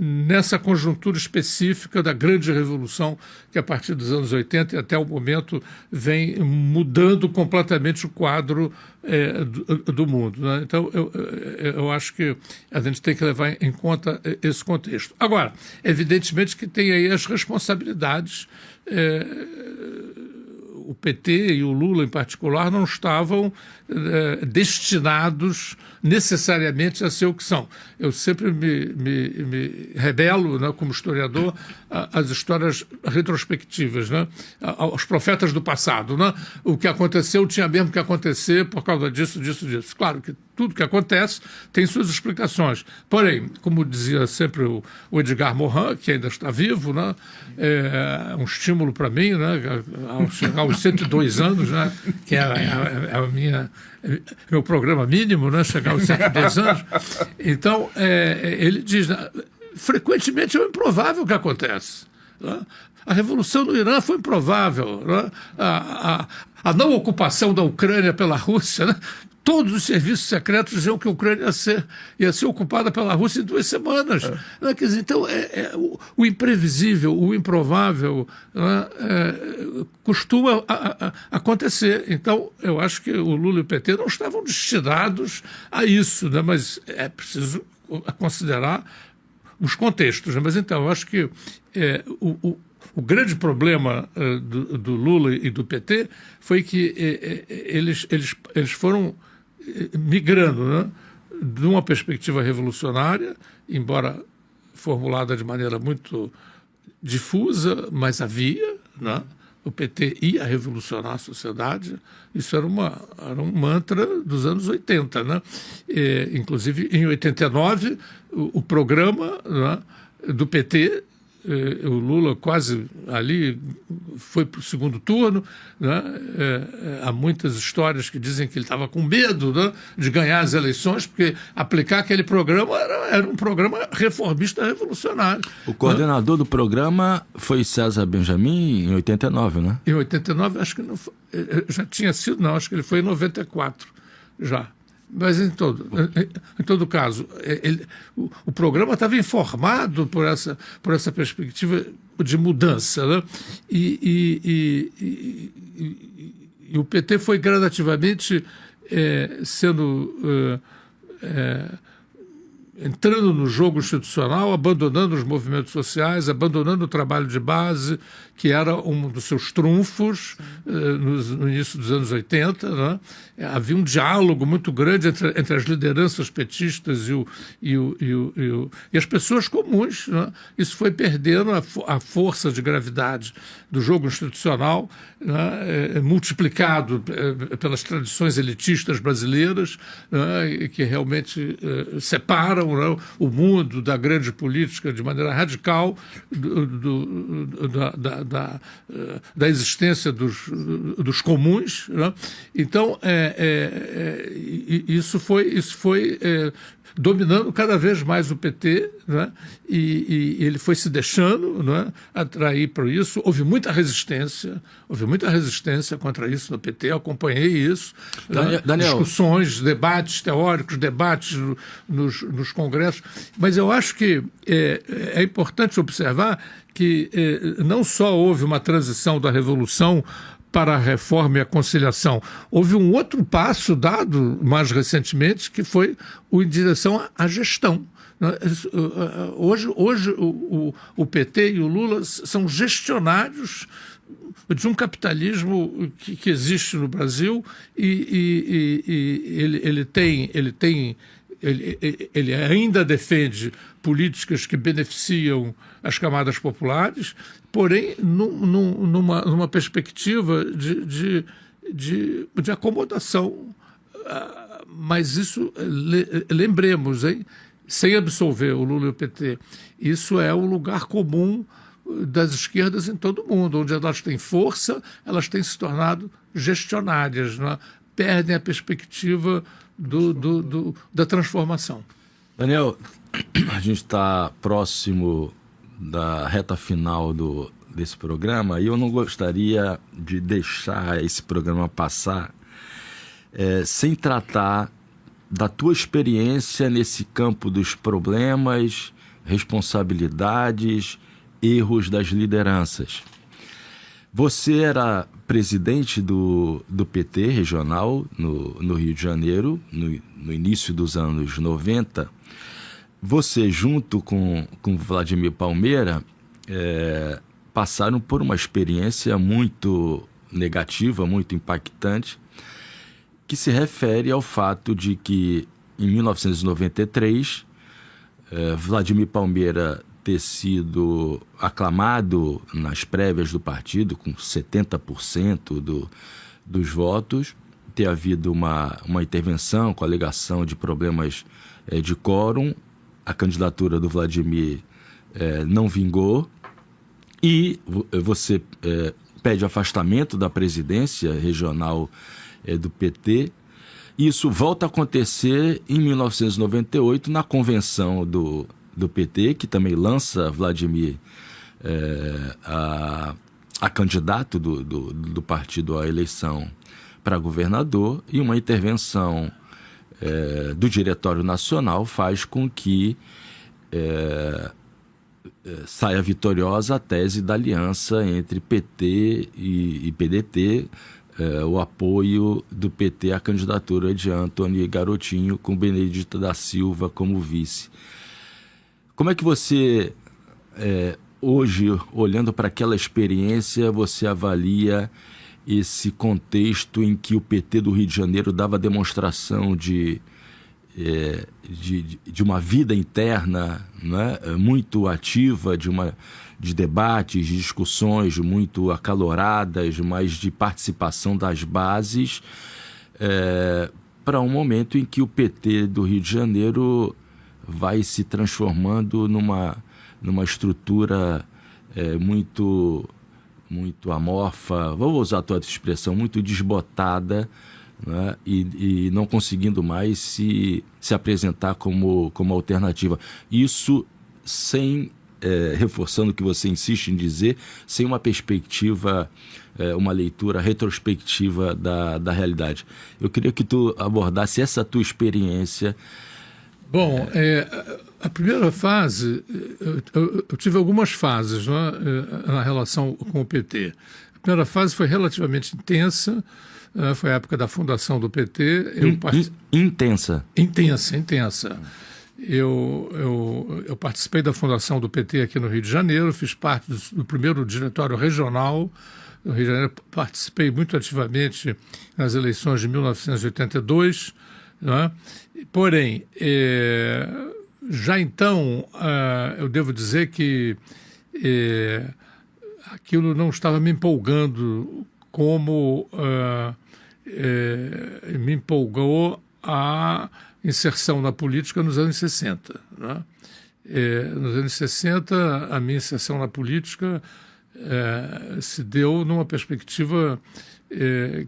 nessa conjuntura específica da grande revolução que, a partir dos anos 80 e até o momento, vem mudando completamente o quadro do mundo, né? Então, eu acho que a gente tem que levar em conta esse contexto. Agora, evidentemente que tem aí as responsabilidades. O PT e o Lula, em particular, não estavam destinados necessariamente a ser o que são. Eu sempre me rebelo, né, como historiador, às histórias retrospectivas, né, aos profetas do passado, né? O que aconteceu tinha mesmo que acontecer por causa disso. Claro que tudo que acontece tem suas explicações. Porém, como dizia sempre o Edgar Morin, que ainda está vivo, né, é um estímulo para mim, né, ao chegar aos 102 anos, né, que é meu programa mínimo, né, chegar aos 102 anos. Então, ele diz, né, frequentemente é o improvável que acontece, né? A revolução no Irã foi improvável, né? A não ocupação da Ucrânia pela Rússia, né? Todos os serviços secretos diziam que a Ucrânia ia ser ocupada pela Rússia em 2 semanas. Né? Quer dizer, então, o imprevisível, o improvável, né, costuma acontecer. Então, eu acho que o Lula e o PT não estavam destinados a isso, né? Mas é preciso considerar os contextos. Né? Mas, então, eu acho que o grande problema do Lula e do PT foi que eles foram migrando, né, de uma perspectiva revolucionária, embora formulada de maneira muito difusa, mas havia, né? O PT ia revolucionar a sociedade. Isso era um mantra dos anos 80, né? Inclusive, em 89, o programa, né, do PT, o Lula quase ali foi para o segundo turno, né? Há muitas histórias que dizem que ele estava com medo, né, de ganhar as eleições, porque aplicar aquele programa era um programa reformista revolucionário. O coordenador, né, do programa foi César Benjamin em 89, né? Em 89, acho que não foi, já tinha sido, não, acho que ele foi em 94 já. Mas, em todo caso, o programa estava informado por essa perspectiva de mudança, né? E o PT foi gradativamente entrando no jogo institucional, abandonando os movimentos sociais, abandonando o trabalho de base, que era um dos seus trunfos no início dos anos 80, né? Havia um diálogo muito grande entre as lideranças petistas e as pessoas comuns, né? Isso foi perdendo a força de gravidade do jogo institucional, né? Multiplicado pelas tradições elitistas brasileiras, né? Que realmente separam, né, o mundo da grande política de maneira radical da existência dos comuns, né? Então, isso foi dominando cada vez mais o PT, né? E ele foi se deixando, né, atrair para isso. Houve muita resistência contra isso no PT, eu acompanhei isso, Daniel. Discussões, debates teóricos, debates nos congressos, mas eu acho que é importante observar que não só houve uma transição da Revolução para a reforma e a conciliação, houve um outro passo dado mais recentemente, que foi em direção à gestão. Hoje o PT e o Lula são gestionários de um capitalismo que existe no Brasil, e ele tem ele ainda defende políticas que beneficiam as camadas populares, porém numa perspectiva de acomodação. Mas isso, lembremos, hein, sem absolver o Lula e o PT, isso é o lugar comum das esquerdas em todo o mundo, onde elas têm força, elas têm se tornado gestionárias, não é? Perdem a perspectiva da transformação. Daniel, a gente está próximo da reta final desse programa e eu não gostaria de deixar esse programa passar sem tratar da tua experiência nesse campo dos problemas, responsabilidades, erros das lideranças. Você era presidente do PT regional no Rio de Janeiro, no início dos anos 90. Você, junto com Vladimir Palmeira, passaram por uma experiência muito negativa, muito impactante, que se refere ao fato de que, em 1993, Vladimir Palmeira ter sido aclamado nas prévias do partido com 70% dos votos, ter havido uma intervenção com alegação de problemas de quórum, a candidatura do Vladimir não vingou e você pede afastamento da presidência regional do PT. Isso volta a acontecer em 1998 na convenção do PT, que também lança Vladimir a candidato do partido à eleição para governador, e uma intervenção do Diretório Nacional faz com que saia vitoriosa a tese da aliança entre PT e PDT, o apoio do PT à candidatura de Antony Garotinho, com Benedita da Silva como vice. Como é que você, hoje, olhando para aquela experiência, você avalia esse contexto em que o PT do Rio de Janeiro dava demonstração de uma vida interna, né, muito ativa, de debates, de discussões muito acaloradas, mas de participação das bases, para um momento em que o PT do Rio de Janeiro vai se transformando numa estrutura muito amorfa, vou usar a tua expressão, muito desbotada, né, e não conseguindo mais se apresentar como alternativa. Isso sem, reforçando o que você insiste em dizer, sem uma perspectiva, uma leitura retrospectiva da realidade. Eu queria que tu abordasse essa tua experiência. Bom, a primeira fase, eu tive algumas fases, né, na relação com o PT. A primeira fase foi relativamente intensa, foi a época da fundação do PT. Intensa? Intensa. Eu participei da fundação do PT aqui no Rio de Janeiro, fiz parte do primeiro diretório regional do Rio de Janeiro, participei muito ativamente nas eleições de 1982, né? Porém, já então, eu devo dizer que aquilo não estava me empolgando como me empolgou a inserção na política nos anos 60. Né? Nos anos 60, a minha inserção na política se deu numa perspectiva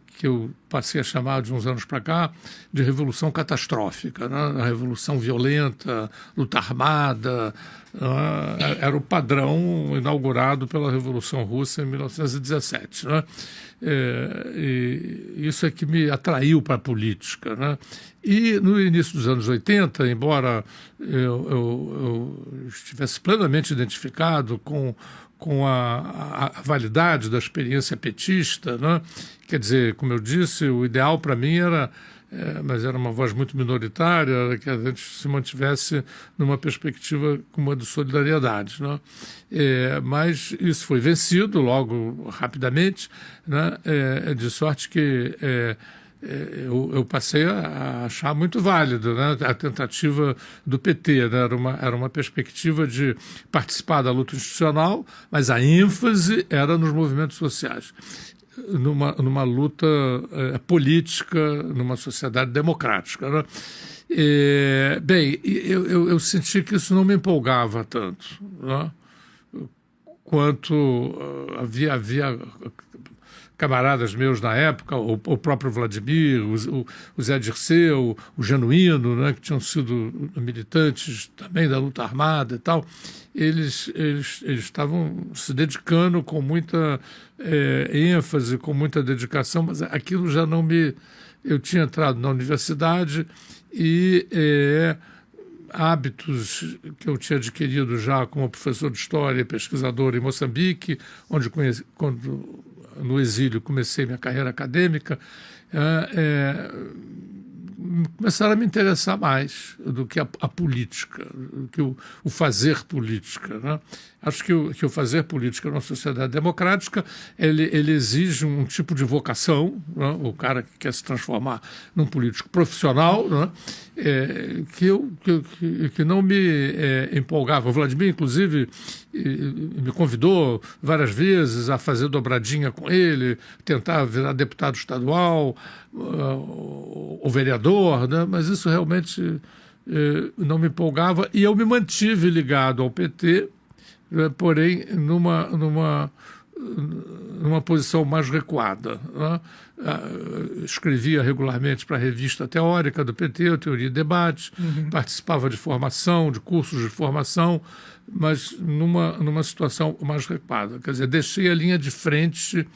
que eu passei a chamar de uns anos para cá de revolução catastrófica, né? A revolução violenta, luta armada, né? Era o padrão inaugurado pela Revolução Russa em 1917. Né? E isso é que me atraiu para a política. Né? E no início dos anos 80, embora eu estivesse plenamente identificado com a validade da experiência petista, né? Quer dizer, como eu disse, o ideal para mim era, mas era uma voz muito minoritária, era que a gente se mantivesse numa perspectiva como a de solidariedade. Né? Mas isso foi vencido logo rapidamente, né? De sorte que eu passei a achar muito válido, né, a tentativa do PT, né, era uma perspectiva de participar da luta institucional, mas a ênfase era nos movimentos sociais, numa luta política, numa sociedade democrática, né? Bem, eu senti que isso não me empolgava tanto, né? Quanto havia camaradas meus na época, o próprio Vladimir, o Zé Dirceu, o Genuíno, né, que tinham sido militantes também da luta armada e tal, eles estavam se dedicando com muita ênfase, com muita dedicação, mas aquilo já não me... Eu tinha entrado na universidade e hábitos que eu tinha adquirido já como professor de história e pesquisador em Moçambique, onde quando no exílio comecei minha carreira acadêmica, começaram a me interessar mais do que a política, do que o fazer política, né? Acho que o fazer política numa sociedade democrática, ele exige um tipo de vocação, né? O cara que quer se transformar num político profissional, né? Que não me empolgava. O Vladimir, inclusive, me convidou várias vezes a fazer dobradinha com ele, tentar virar deputado estadual ou vereador, né? Mas isso realmente não me empolgava e eu me mantive ligado ao PT, porém numa posição mais recuada, né? Escrevia regularmente para a revista teórica do PT, a Teoria e Debate, participava de formação, de cursos de formação, mas numa situação mais recuada. Quer dizer, deixei a linha de frente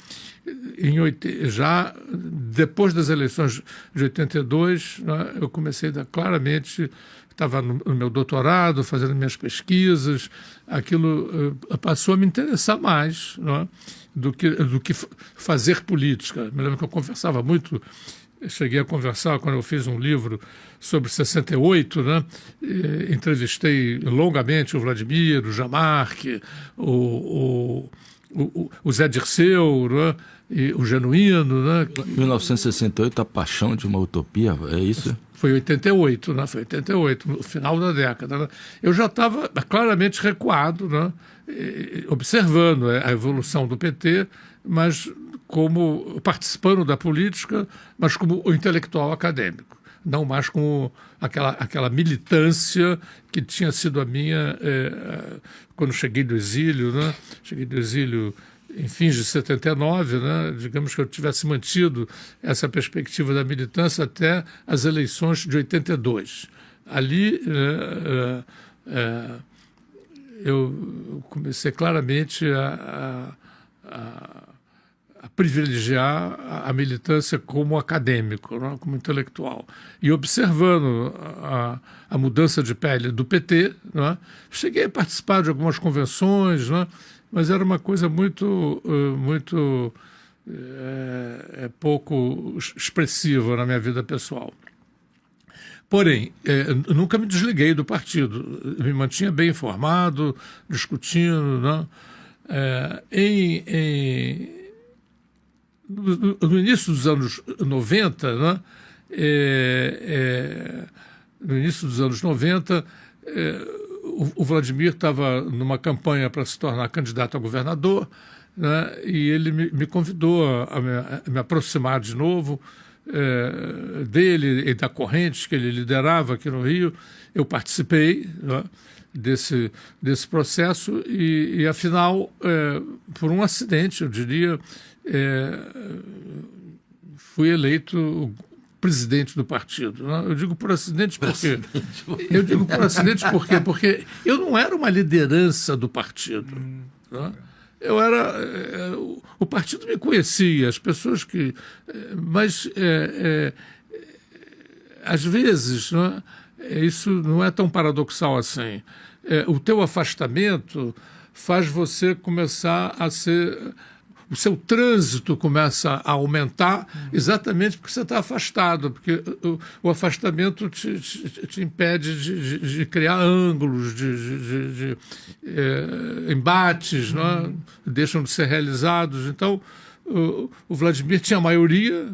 já depois das eleições de 82, né, eu comecei claramente, estava no meu doutorado, fazendo minhas pesquisas, aquilo passou a me interessar mais, né, do que fazer política. Me lembro que eu conversava muito, cheguei a conversar quando eu fiz um livro sobre 68, né? Entrevistei longamente o Vladimir, o Jamarque, o Zé Dirceu, né? E o Genuíno, né? 1968, A Paixão de uma Utopia, é isso? Foi 88, né? Foi 88, no final da década, né? Eu já estava claramente recuado, né? Observando a evolução do PT, mas como participando da política, mas como o intelectual acadêmico, não mais como aquela militância que tinha sido a minha quando cheguei do exílio, né? Cheguei do exílio em fins de 79, né? Digamos que eu tivesse mantido essa perspectiva da militância até as eleições de 82. Ali eu comecei claramente a privilegiar a militância como acadêmico, né, como intelectual. E observando a mudança de pele do PT, né, cheguei a participar de algumas convenções, né, mas era uma coisa muito pouco expressiva na minha vida pessoal. Porém, nunca me desliguei do partido, me mantinha bem informado, discutindo, né? No início dos anos 90, né? No início dos anos 90, o Vladimir estava numa campanha para se tornar candidato a governador, né? E ele me convidou a me aproximar de novo dele e da corrente que ele liderava aqui no Rio. Eu participei, né, desse processo e afinal, por um acidente, eu diria, fui eleito presidente do partido, né? Eu digo por acidente porque porque eu não era uma liderança do partido, né? Eu era o partido me conhecia, as pessoas que, mas às vezes, né, isso não é tão paradoxal assim. O teu afastamento faz você começar a ser... O seu trânsito começa a aumentar exatamente porque você está afastado, porque o afastamento te impede de criar ângulos, de embates, né? Deixam de ser realizados. Então, o Vladimir tinha maioria,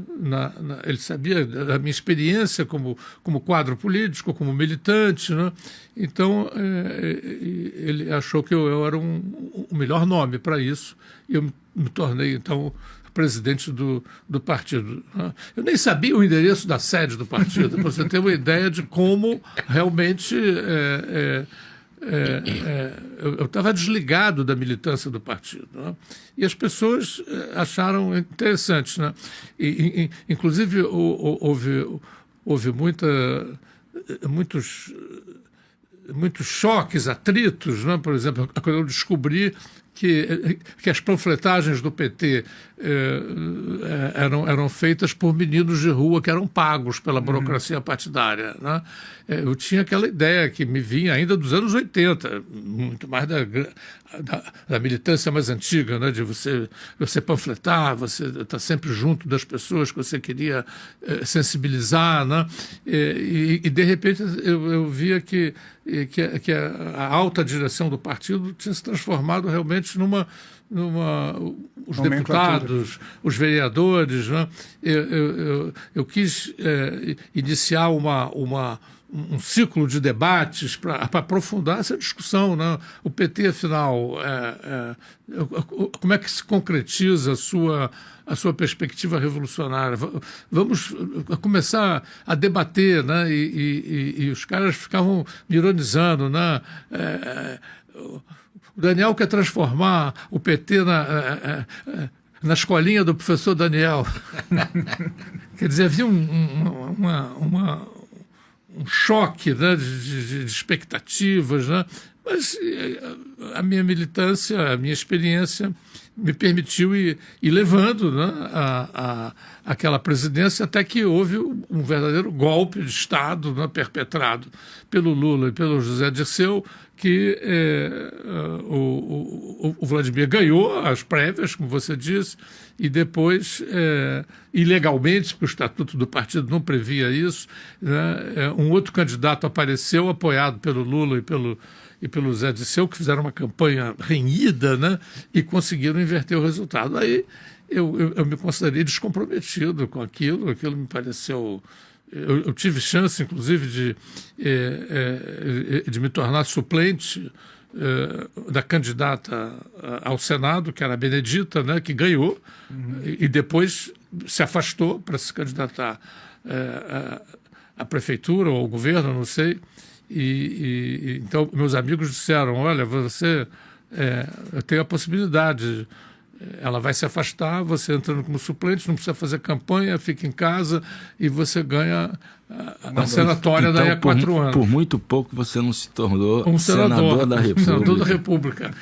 ele sabia da minha experiência como quadro político, como militante, né? Então ele achou que eu era o melhor nome para isso, e eu me tornei, então, presidente do partido. Né? Eu nem sabia o endereço da sede do partido, para você ter uma ideia de como realmente eu estava desligado da militância do partido, né? E as pessoas acharam interessante, né? Inclusive houve muitos choques, atritos, né? Por exemplo, quando eu descobri que as panfletagens do PT eram feitas por meninos de rua que eram pagos pela burocracia partidária, né? Eu tinha aquela ideia que me vinha ainda dos anos 80, muito mais da militância mais antiga, né? De você panfletar, você estar sempre junto das pessoas que você queria sensibilizar, né? E de repente eu via que a alta direção do partido tinha se transformado realmente os deputados, os vereadores, né? Eu quis iniciar um ciclo de debates para aprofundar essa discussão, né? O PT, afinal, como é que se concretiza a sua perspectiva revolucionária? Vamos começar a debater, né? E os caras ficavam me ironizando, né? O Daniel quer transformar o PT na escolinha do professor Daniel. Quer dizer, havia um choque, né, de expectativas, né? Mas a minha militância, a minha experiência me permitiu ir levando, né, aquela presidência até que houve um verdadeiro golpe de Estado, né, perpetrado pelo Lula e pelo José Dirceu, que o Vladimir ganhou as prévias, como você disse, e depois, ilegalmente, porque o Estatuto do partido não previa isso, né, um outro candidato apareceu, apoiado pelo Lula e pelo Zé Dirceu, que fizeram uma campanha renhida, né, e conseguiram inverter o resultado. Aí eu me considerei descomprometido com aquilo me pareceu... Eu tive chance, inclusive, de me tornar suplente da candidata ao Senado, que era a Benedita, né, que ganhou, e depois se afastou para se candidatar à prefeitura ou ao governo, não sei. Então, meus amigos disseram, olha, você tem a possibilidade, ela vai se afastar, você entrando como suplente, não precisa fazer campanha, fica em casa e você ganha a senatória então, daí a 4 anos. Por muito pouco você não se tornou senador da República. Senador da República.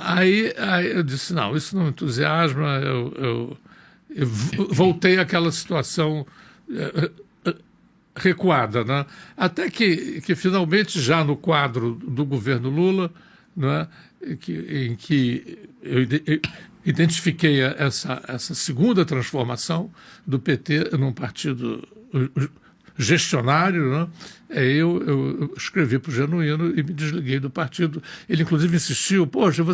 Aí eu disse, não, isso não me entusiasma, eu voltei àquela situação recuada, né? Até que finalmente, já no quadro do governo Lula, né, em que eu identifiquei essa segunda transformação do PT num partido gestionário, né? Eu escrevi para o Genuíno e me desliguei do partido. Ele, inclusive, insistiu, poxa,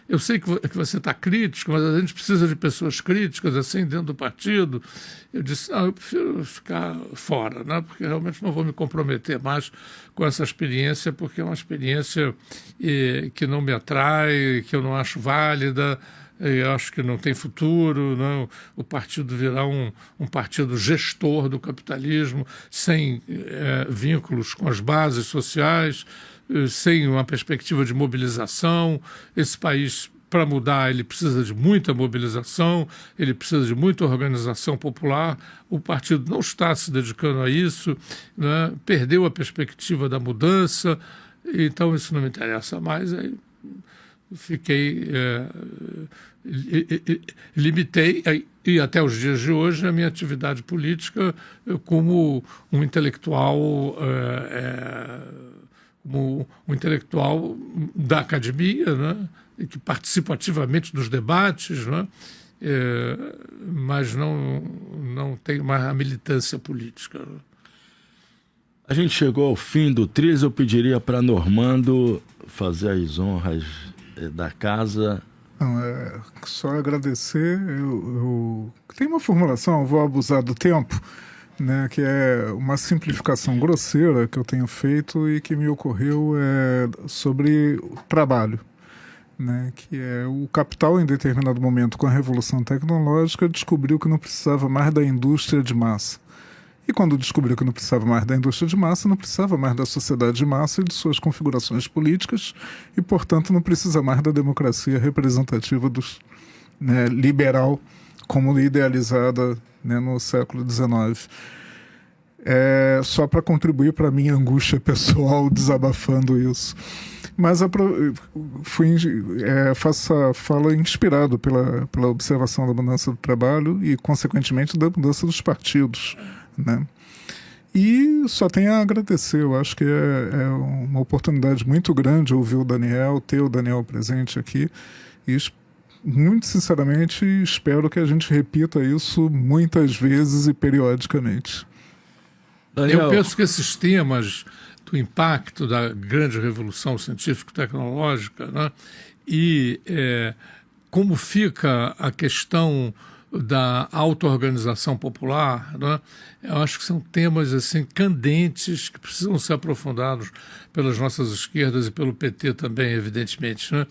eu sei que você está crítico, mas a gente precisa de pessoas críticas assim dentro do partido. Eu disse, não, eu prefiro ficar fora, né? Porque realmente não vou me comprometer mais com essa experiência, porque é uma experiência que não me atrai, que eu não acho válida. Eu acho que não tem futuro, não. O partido virá um partido gestor do capitalismo, sem vínculos com as bases sociais, sem uma perspectiva de mobilização. Esse país, para mudar, ele precisa de muita mobilização, ele precisa de muita organização popular. O partido não está se dedicando a isso, né? Perdeu a perspectiva da mudança, então isso não me interessa mais. Aí fiquei... limitei e até os dias de hoje a minha atividade política como um intelectual da academia, né, que participa ativamente dos debates, né, mas não tem mais a militância política. A gente chegou ao fim do Trilhas. Eu pediria para Normando fazer as honras da casa, Não, só agradecer. Tem uma formulação, eu vou abusar do tempo, né, que é uma simplificação grosseira que eu tenho feito e que me ocorreu sobre o trabalho, né, que é o capital em determinado momento com a revolução tecnológica descobriu que não precisava mais da indústria de massa. E quando descobriu que não precisava mais da indústria de massa, não precisava mais da sociedade de massa e de suas configurações políticas e, portanto, não precisa mais da democracia representativa liberal como idealizada, né, no século XIX. Só para contribuir para a minha angústia pessoal desabafando isso. Mas faço a fala inspirado pela observação da mudança do trabalho e, consequentemente, da mudança dos partidos, né? E só tenho a agradecer. Eu acho que é uma oportunidade muito grande ouvir o Daniel, ter o Daniel presente aqui. E, muito sinceramente, espero que a gente repita isso muitas vezes e periodicamente. Daniel, eu penso que esses temas do impacto da grande revolução científico-tecnológica, né, e como fica a questão da auto-organização popular, né, eu acho que são temas assim, candentes que precisam ser aprofundados pelas nossas esquerdas e pelo PT também, evidentemente, né?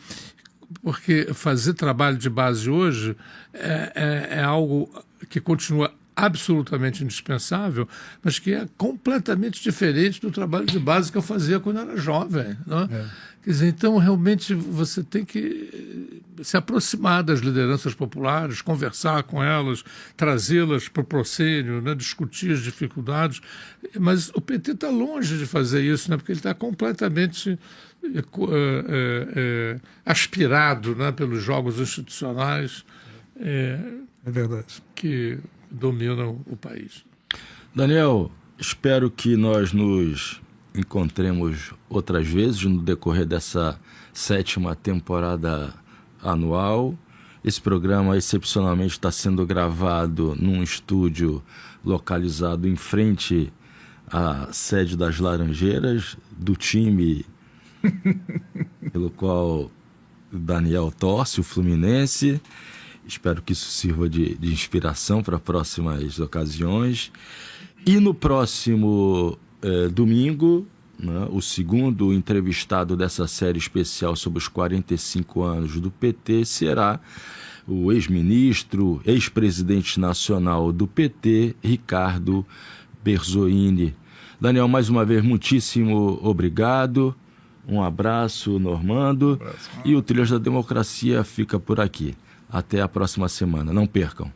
Porque fazer trabalho de base hoje é algo que continua absolutamente indispensável, mas que é completamente diferente do trabalho de base que eu fazia quando era jovem, né? Quer dizer, então realmente você tem que se aproximar das lideranças populares, conversar com elas, trazê-las para o proscênio, né? Discutir as dificuldades, mas o PT está longe de fazer isso, né? Porque ele está completamente aspirado, né? Pelos jogos institucionais verdade, que dominam o país. Daniel, espero que nós nos encontremos outras vezes no decorrer dessa 7ª temporada anual. Esse programa excepcionalmente está sendo gravado num estúdio localizado em frente à sede das Laranjeiras, do time pelo qual o Daniel torce, o Fluminense. Espero que isso sirva de inspiração para próximas ocasiões. E no próximo domingo, né, o segundo entrevistado dessa série especial sobre os 45 anos do PT será o ex-ministro, ex-presidente nacional do PT, Ricardo Berzoini. Daniel, mais uma vez, muitíssimo obrigado. Um abraço, Normando. E o Trilhas da Democracia fica por aqui. Até a próxima semana. Não percam.